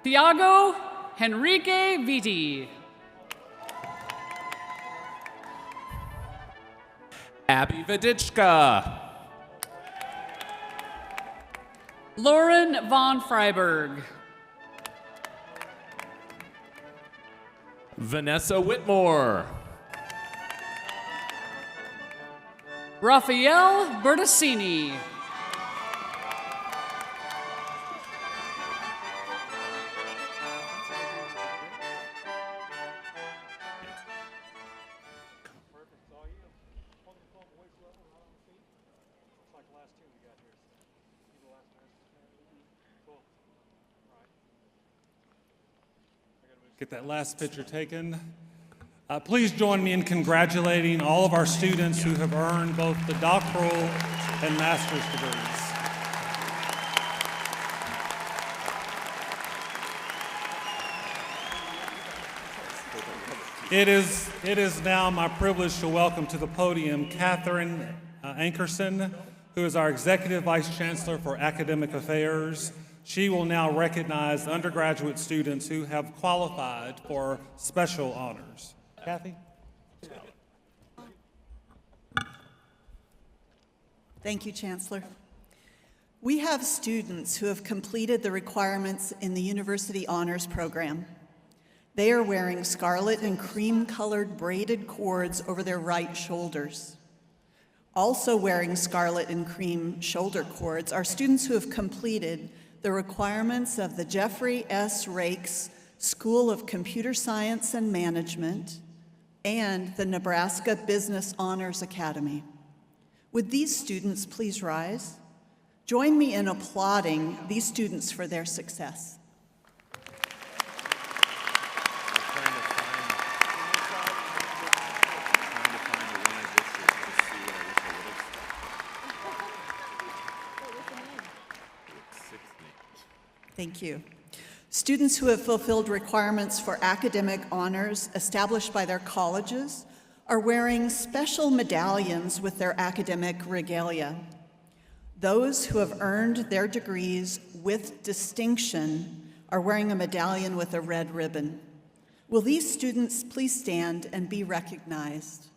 Thiago Henrique Viti. Abby Vadichka. Lauren von Freiberg. Vanessa Whitmore. Raphael Bertassini. Get that last picture taken. Please join me in congratulating all of our students who have earned both the doctoral and master's degrees. It is now my privilege to welcome to the podium Catherine Ankerson, who is our Executive Vice Chancellor for Academic Affairs. She will now recognize undergraduate students who have qualified for special honors. Kathy? Thank you, Chancellor. We have students who have completed the requirements in the University Honors Program. They are wearing scarlet and cream-colored braided cords over their right shoulders. Also wearing scarlet and cream shoulder cords are students who have completed the requirements of the Jeffrey S. Rakes School of Computer Science and Management and the Nebraska Business Honors Academy. Would these students please rise? Join me in applauding these students for their success. Thank you. Students who have fulfilled requirements for academic honors established by their colleges are wearing special medallions with their academic regalia. Those who have earned their degrees with distinction are wearing a medallion with a red ribbon. Will these students please stand and be recognized?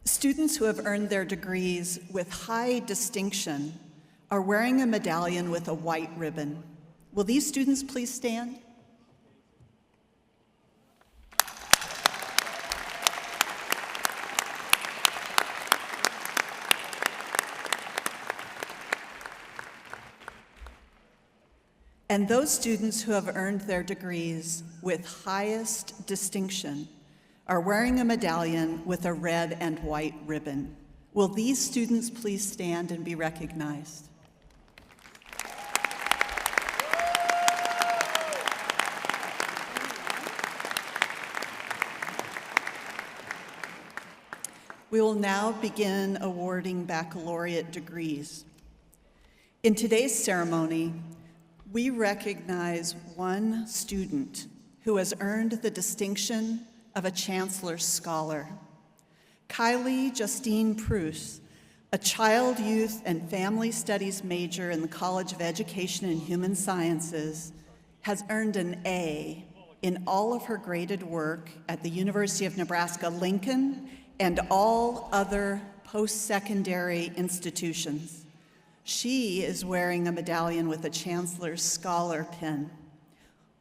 Students who have earned their degrees with high distinction are wearing a medallion with a white ribbon. Will these students please stand? And those students who have earned their degrees with highest distinction are wearing a medallion with a red and white ribbon. Will these students please stand and be recognized? We will now begin awarding baccalaureate degrees. In today's ceremony, we recognize one student who has earned the distinction of a Chancellor's Scholar. Kylie Justine Pruce, a child, youth, and family studies major in the College of Education and Human Sciences, has earned an A in all of her graded work at the University of Nebraska-Lincoln and all other post-secondary institutions. She is wearing a medallion with a Chancellor's Scholar pin.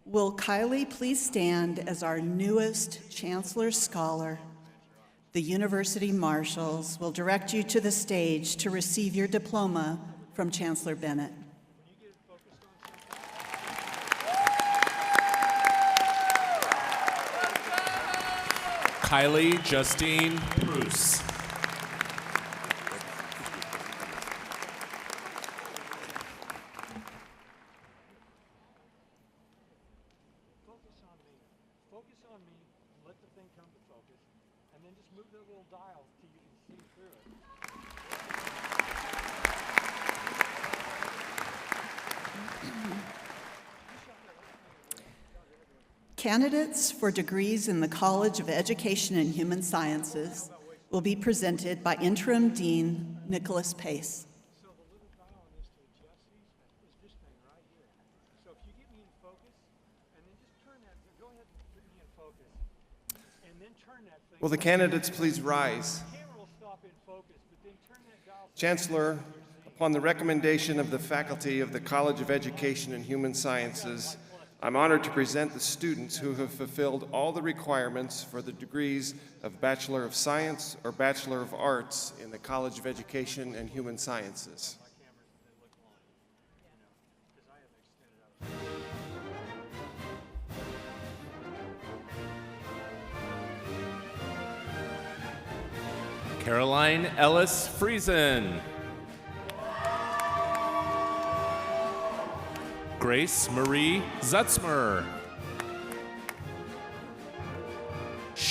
Will Kylie please stand as our newest Chancellor's Scholar? The University Marshals will direct you to the stage to receive your diploma from Chancellor Bennett. Kylie Justine Bruce. Candidates for degrees in the College of Education and Human Sciences will be presented by Interim Dean Nicholas Pace. So the little dial is to adjust these is this thing right here. So if you get me in focus, and then just turn that, go ahead and get me in focus, and then turn that thing. Will the candidates please rise? The camera will stop in focus, but then turn that dial. Chancellor, upon the recommendation of the faculty of the College of Education and Human Sciences, I'm honored to present the students who have fulfilled all the requirements for the degrees of Bachelor of Science or Bachelor of Arts in the College of Education and Human Sciences. Caroline Ellis Friesen. Grace Marie Zutzmer.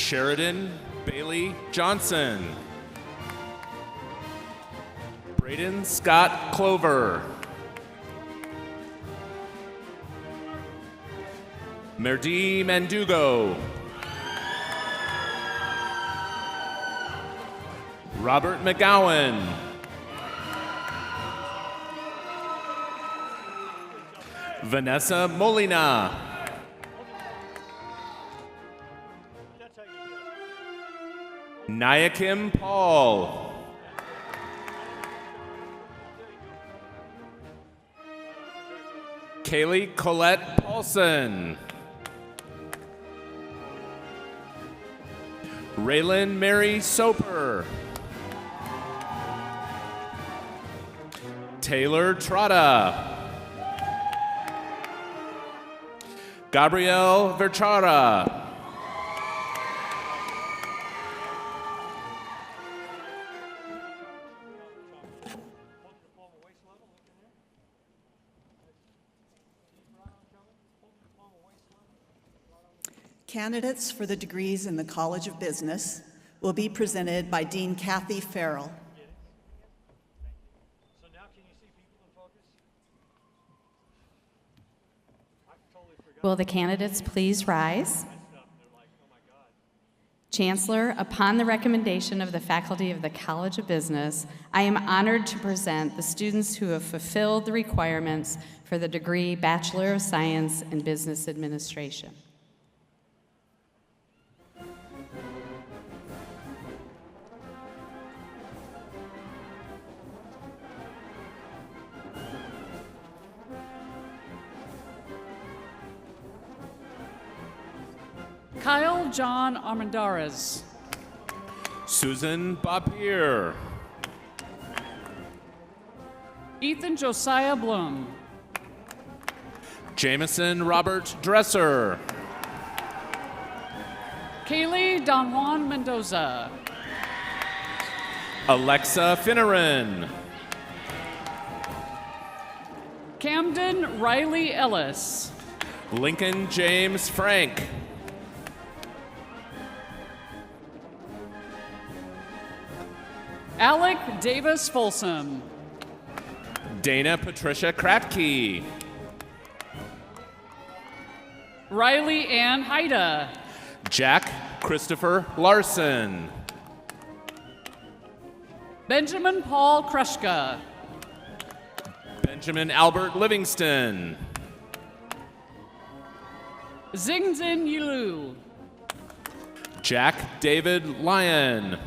Sheridan Bailey Johnson. Braden Scott Clover. Merdi Mandugo. Robert McGowan. Vanessa Molina. Nayakim Paul. Kaylee Colette Paulson. Raylan Mary Soper. Taylor Trotta. Gabrielle Verchara. Candidates for the degrees in the College of Business will be presented by Dean Kathy Farrell. So now can you see people in focus? I totally forgot. Will the candidates please rise? Chancellor, upon the recommendation of the faculty of the College of Business, I am honored to present the students who have fulfilled the requirements for the degree Bachelor of Science in Business Administration. Kyle John Armendariz. Susan Bapier. Ethan Josiah Bloom. Jameson Robert Dresser. Kaylee Don Juan Mendoza. Alexa Finneran. Camden Riley Ellis. Lincoln James Frank. Alec Davis Folsom. Dana Patricia Kratke. Riley Ann Haida. Jack Christopher Larson. Benjamin Paul Krushka. Benjamin Albert Livingston. Xingzin Yilu. Jack David Lyon.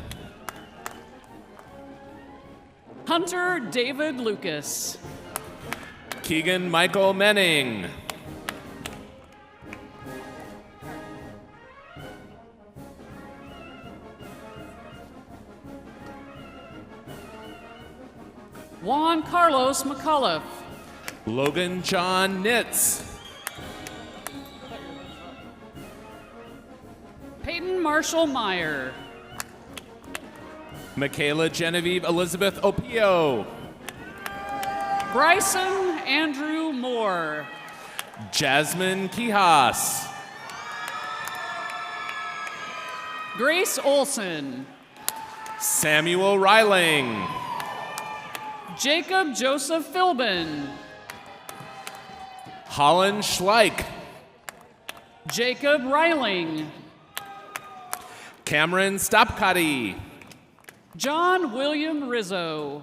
Hunter David Lucas. Keegan Michael Menning. Juan Carlos McAuliffe. Logan John Nitz. Peyton Marshall Meyer. Michaela Genevieve Elizabeth Opio. Bryson Andrew Moore. Jasmine Kihas. Grace Olson. Samuel Reiling. Jacob Joseph Philbin. Holland Schleich. Jacob Reiling. Cameron Stopkati. John William Rizzo.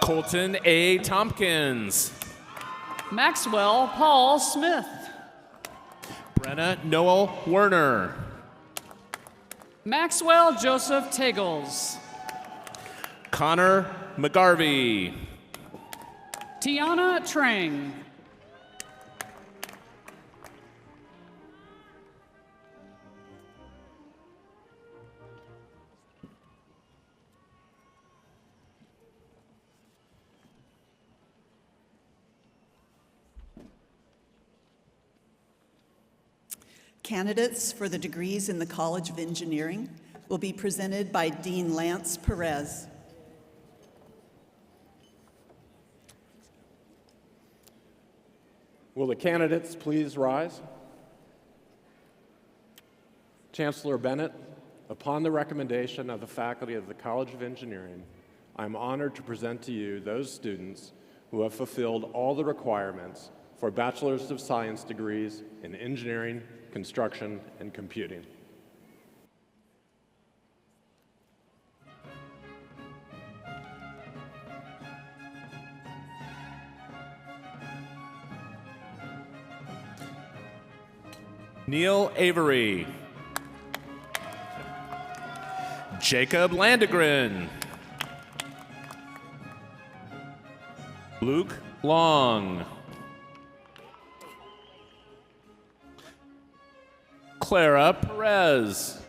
Colton A. Tompkins. Maxwell Paul Smith. Brenna Noel Werner. Maxwell Joseph Tegels. Connor McGarvey. Tiana Trang. Candidates for the degrees in the College of Engineering will be presented by Dean Lance Perez. Will the candidates please rise? Chancellor Bennett, upon the recommendation of the faculty of the College of Engineering, I'm honored to present to you those students who have fulfilled all the requirements for Bachelor's of Science degrees in engineering, construction, and computing. Neil Avery. Jacob Landegren. Luke Long. Clara Perez.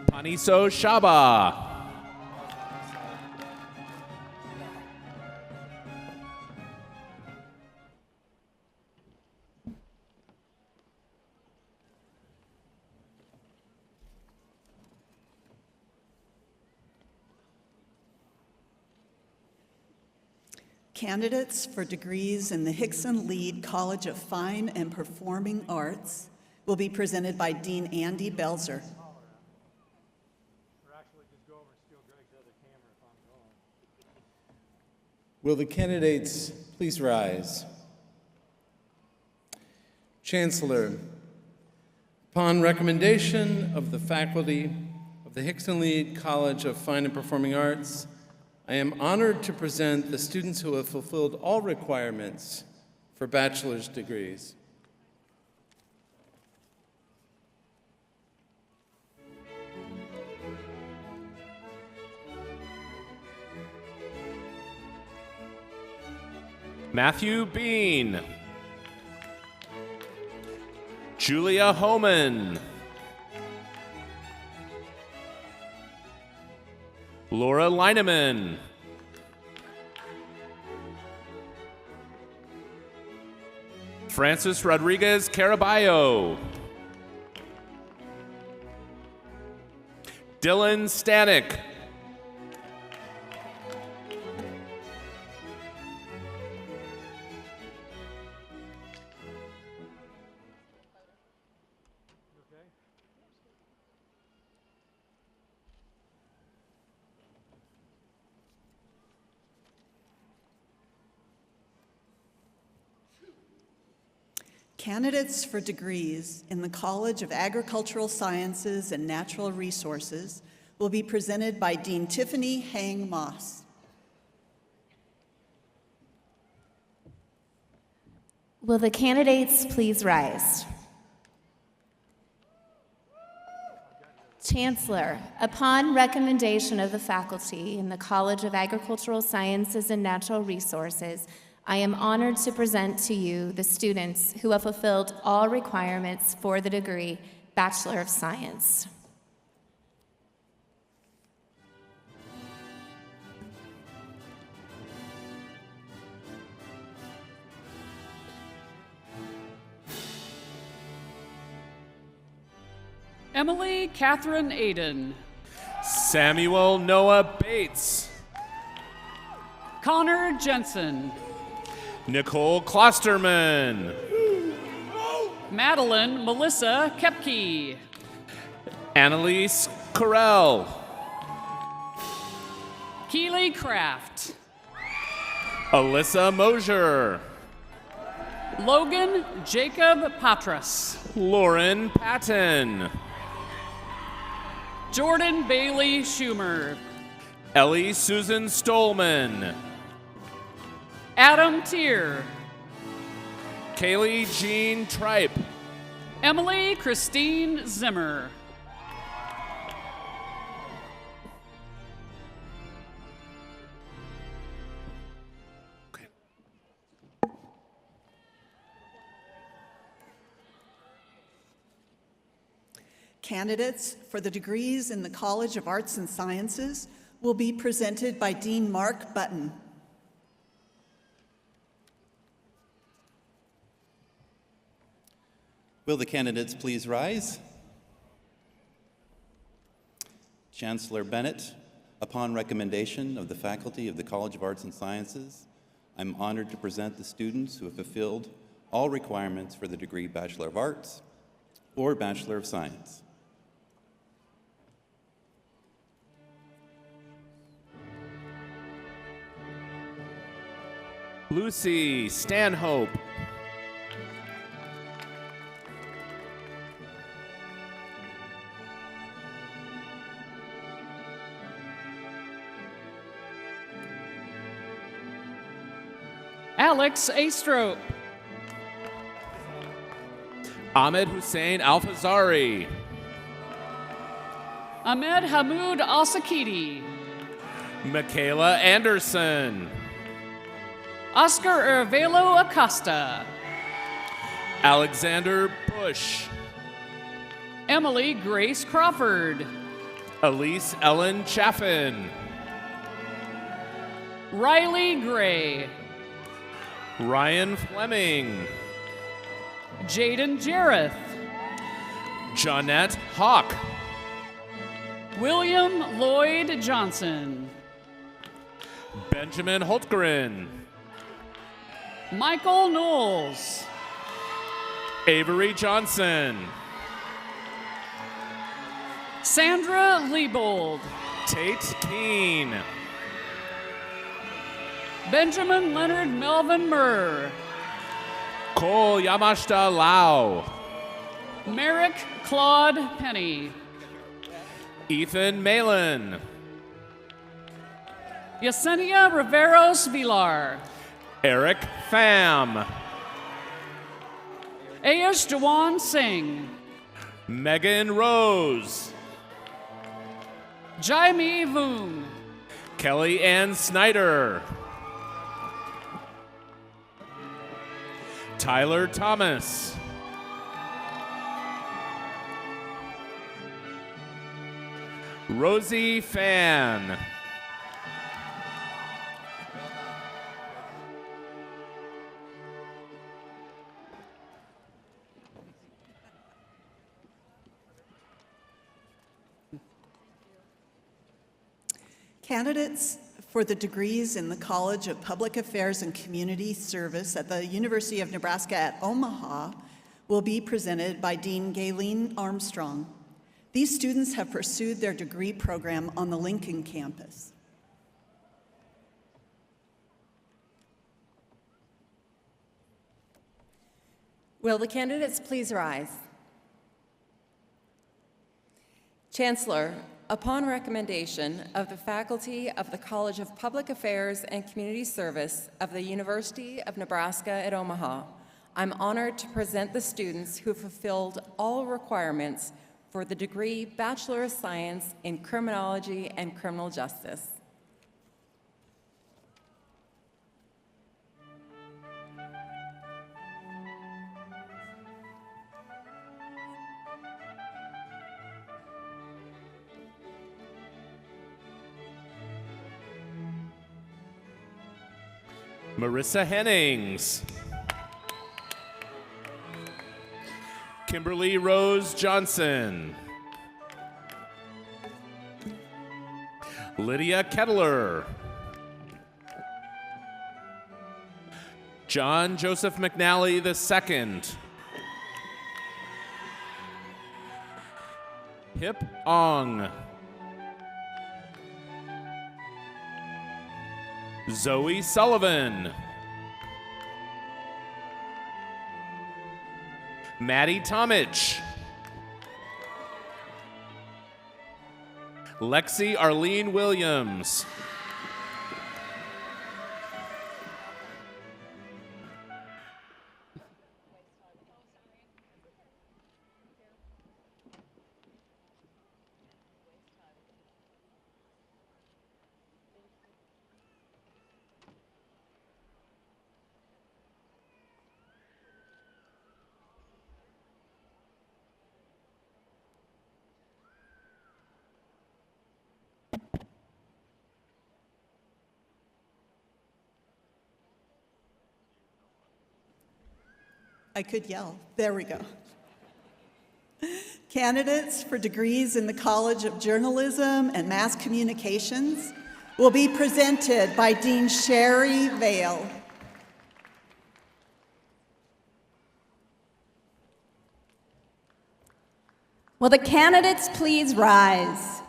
Paniso Shaba. Candidates for degrees in the Hickson Lead College of Fine and Performing Arts will be presented by Dean Andy Belzer. Will the candidates please rise? Chancellor, upon recommendation of the faculty of the Hickson Lead College of Fine and Performing Arts, I am honored to present the students who have fulfilled all requirements for bachelor's degrees. Matthew Bean. Julia Homan. Laura Lineman. Francis Rodriguez Caraballo. Dylan Stanek. Candidates for degrees in the College of Agricultural Sciences and Natural Resources will be presented by Dean Tiffany Hang Moss. Will the candidates please rise? Chancellor, upon recommendation of the faculty in the College of Agricultural Sciences and Natural Resources, I am honored to present to you the students who have fulfilled all requirements for the degree Bachelor of Science. Emily Catherine Aiden. Samuel Noah Bates. Connor Jensen. Nicole Klosterman. Madeline Melissa Kepke. Annalise Carell. Keely Kraft. Alyssa Mosier. Logan Jacob Patras. Lauren Patton. Jordan Bailey Schumer. Ellie Susan Stolman. Adam Tier. Kaylee Jean Tripe. Emily Christine Zimmer. Candidates for the degrees in the College of Arts and Sciences will be presented by Dean Mark Button. Will the candidates please rise? Chancellor Bennett, upon recommendation of the faculty of the College of Arts and Sciences, I'm honored to present the students who have fulfilled all requirements for the degree Bachelor of Arts or Bachelor of Science. Lucy Stanhope. Alex Astrop. Ahmed Hussein Alfazari. Ahmed Hamoud Asakidi. Michaela Anderson. Oscar Ervelo Acosta. Alexander Bush. Emily Grace Crawford. Elise Ellen Chaffin. Riley Gray. Ryan Fleming. Jaden Jareth. Jeanette Hawk. William Lloyd Johnson. Benjamin Holtgren. Michael Knowles. Avery Johnson. Sandra Liebold. Tate Keene. Benjamin Leonard Melvin Murr. Cole Yamashita Lau. Merrick Claude Penny. Ethan Malin. Yesenia Riveros Vilar. Eric Pham. Ayush Jawan Singh. Megan Rose. Jaime Voom. Kelly Ann Snyder. Tyler Thomas. Rosie Fan. Candidates for the degrees in the College of Public Affairs and Community Service at the University of Nebraska at Omaha will be presented by Dean Gayleen Armstrong. These students have pursued their degree program on the Lincoln campus. Will the candidates please rise? Chancellor, upon recommendation of the faculty of the College of Public Affairs and Community Service of the University of Nebraska at Omaha, I'm honored to present the students who have fulfilled all requirements for the degree Bachelor of Science in Criminology and Criminal Justice. Marissa Hennings. Kimberly Rose Johnson. Lydia Kettler. John Joseph McNally II. Hip Ong. Zoe Sullivan. Maddie Tomich. Lexi Arlene Williams. I could yell. There we go. Candidates for degrees in the College of Journalism and Mass Communications will be presented by Dean Sherry Vale. Will the candidates please rise?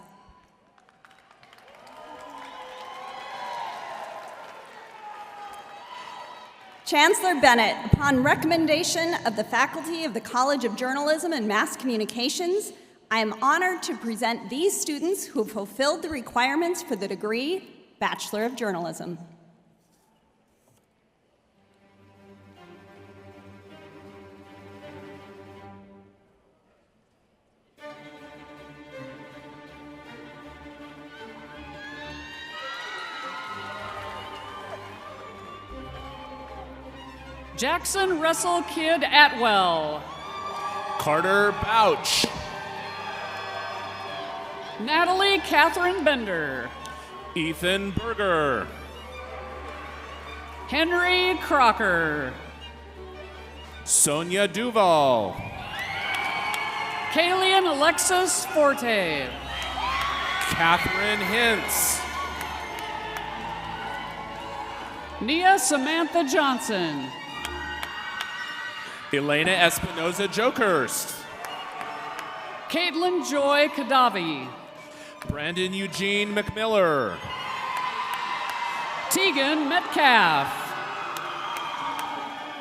Chancellor Bennett, upon recommendation of the faculty of the College of Journalism and Mass Communications, I am honored to present these students who have fulfilled the requirements for the degree Bachelor of Journalism. Jackson Russell Kidd Atwell. Carter Bouch. Natalie Catherine Bender. Ethan Berger. Henry Crocker. Sonia Duval. Kalian Alexis Forte. Catherine Hintz. Nia Samantha Johnson. Elena Espinoza Jokerst. Caitlin Joy Kadavi. Brandon Eugene McMiller. Tegan Metcalf.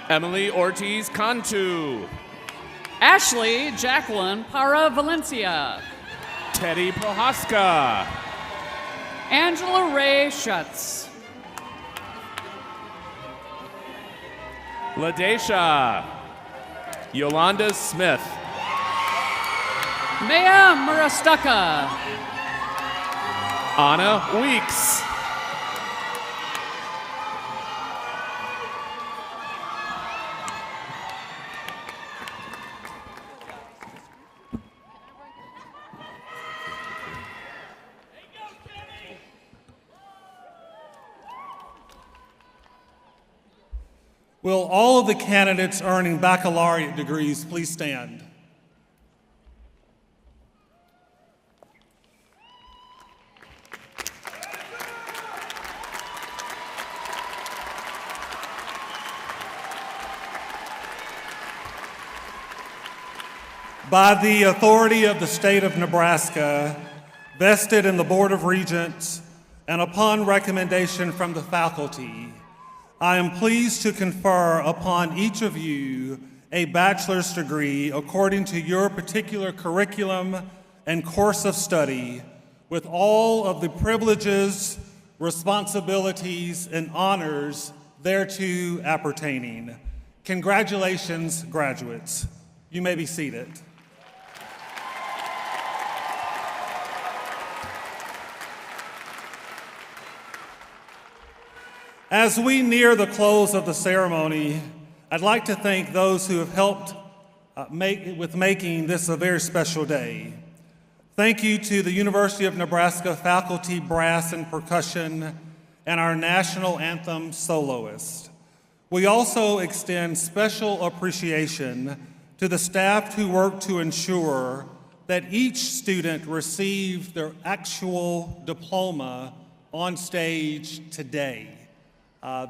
Emily Ortiz Cantu. Ashley Jacqueline Para Valencia. Teddy Prohaska. Angela Ray Schutz. Ladesha. Yolanda Smith. Maya Murastuka. Anna Weeks. Will all of the candidates earning baccalaureate degrees please stand? By the authority of the state of Nebraska, vested in the Board of Regents, and upon recommendation from the faculty, I am pleased to confer upon each of you a bachelor's degree according to your particular curriculum and course of study, with all of the privileges, responsibilities, and honors thereto appertaining. Congratulations, graduates. You may be seated. As we near the close of the ceremony, I'd like to thank those who have helped making this a very special day. Thank you to the University of Nebraska faculty, brass and percussion, and our national anthem soloist. We also extend special appreciation to the staff who work to ensure that each student received their actual diploma on stage today.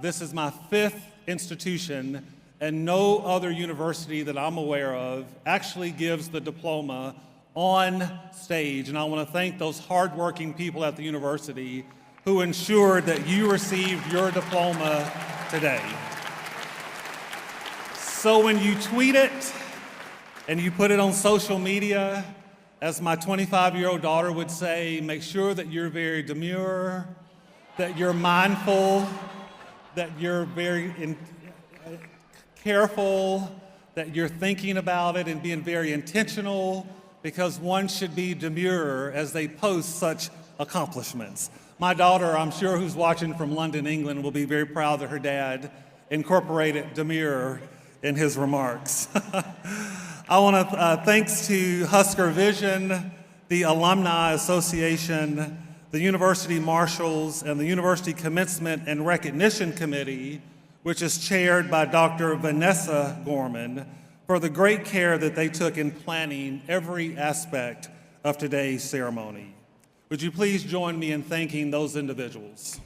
This is my 5th institution, and no other university that I'm aware of actually gives the diploma on stage. And I want to thank those hardworking people at the university who ensured that you received your diploma today. So when you tweet it and you put it on social media, as my 25-year-old daughter would say, make sure that you're very demure, that you're mindful, that you're very careful, that you're thinking about it and being very intentional, because one should be demure as they post such accomplishments. My daughter, I'm sure, who's watching from London, England, will be very proud that her dad incorporated demure in his remarks. I want to thanks to Husker Vision, the Alumni Association, the University Marshals, and the University Commencement and Recognition Committee, which is chaired by Dr. Vanessa Gorman, for the great care that they took in planning every aspect of today's ceremony. Would you please join me in thanking those individuals?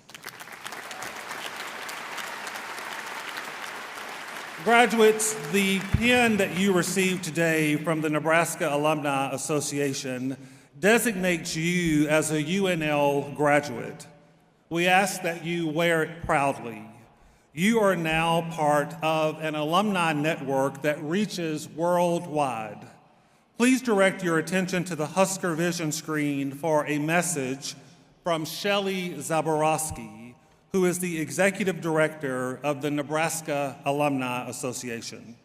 Graduates, the pin that you received today from the Nebraska Alumni Association designates you as a UNL graduate. We ask that you wear it proudly. You are now part of an alumni network that reaches worldwide. Please direct your attention to the Husker Vision screen for a message from Shelley Zaborowski, who is the Executive Director of the Nebraska Alumni Association.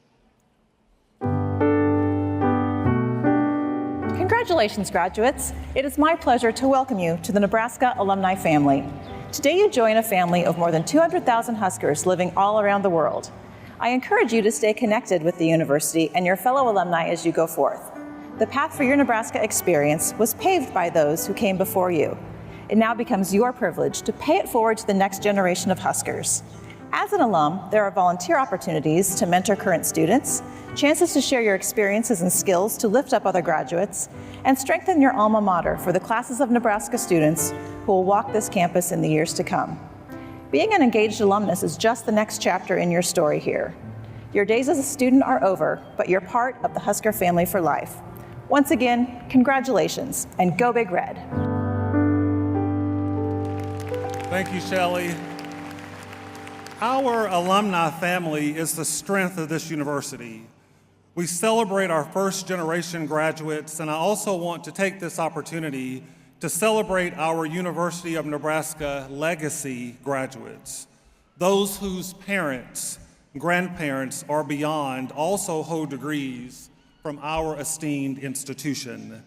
Congratulations, graduates. It is my pleasure to welcome you to the Nebraska alumni family. Today you join a family of more than 200,000 Huskers living all around the world. I encourage you to stay connected with the university and your fellow alumni as you go forth. The path for your Nebraska experience was paved by those who came before you. It now becomes your privilege to pay it forward to the next generation of Huskers. As an alum, there are volunteer opportunities to mentor current students, chances to share your experiences and skills to lift up other graduates, and strengthen your alma mater for the classes of Nebraska students who will walk this campus in the years to come. Being an engaged alumnus is just the next chapter in your story here. Your days as a student are over, but you're part of the Husker family for life. Once again, congratulations, and go Big Red. Thank you, Shelley. Our alumni family is the strength of this university. We celebrate our first generation graduates, and I also want to take this opportunity to celebrate our University of Nebraska legacy graduates, those whose parents, grandparents, or beyond also hold degrees from our esteemed institution.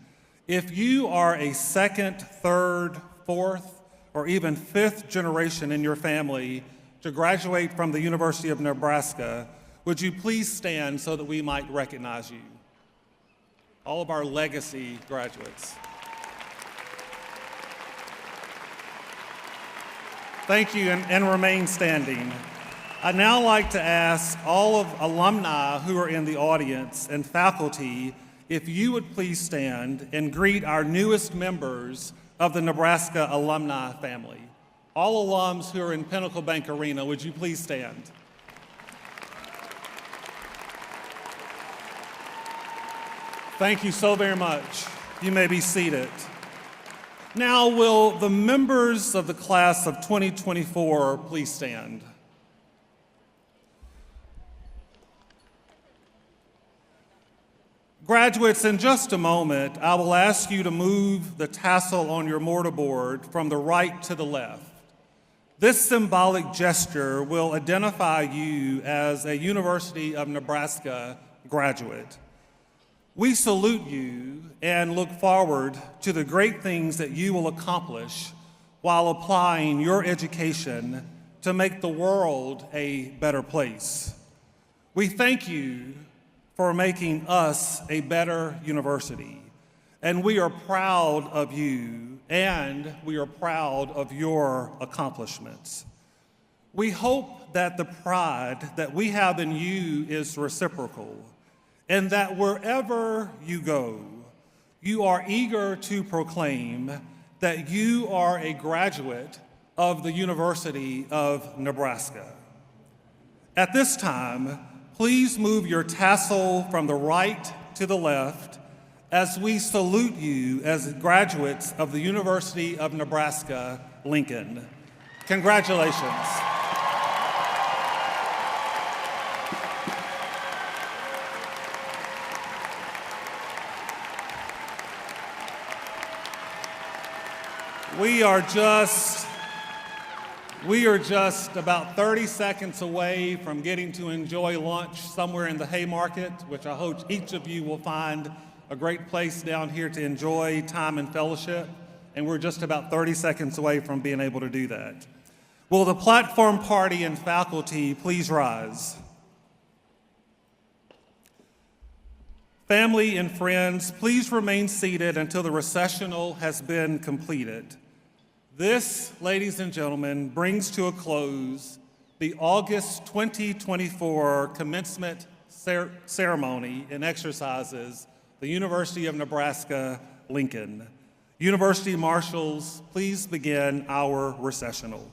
If you are a second, third, fourth, or even fifth generation in your family to graduate from the University of Nebraska, would you please stand so that we might recognize you? All of our legacy graduates. Thank you, and remain standing. I'd now like to ask all of alumni who are in the audience and faculty if you would please stand and greet our newest members of the Nebraska alumni family. All alums who are in Pinnacle Bank Arena, would you please stand? Thank you so very much. You may be seated. Now, will the members of the class of 2024 please stand? Graduates, in just a moment, I will ask you to move the tassel on your mortarboard from the right to the left. This symbolic gesture will identify you as a University of Nebraska graduate. We salute you and look forward to the great things that you will accomplish while applying your education to make the world a better place. We thank you for making us a better university, and we are proud of you, and we are proud of your accomplishments. We hope that the pride that we have in you is reciprocal, and that wherever you go, you are eager to proclaim that you are a graduate of the University of Nebraska. At this time, please move your tassel from the right to the left as we salute you as graduates of the University of Nebraska, Lincoln. Congratulations. We are just about 30 seconds away from getting to enjoy lunch somewhere in the Haymarket, which I hope each of you will find a great place down here to enjoy time and fellowship. And we're just about 30 seconds away from being able to do that. Will the platform party and faculty please rise? Family and friends, please remain seated until the recessional has been completed. This, ladies and gentlemen, brings to a close the August 2024 commencement ceremony and exercises, the University of Nebraska, Lincoln. University marshals, please begin our recessional.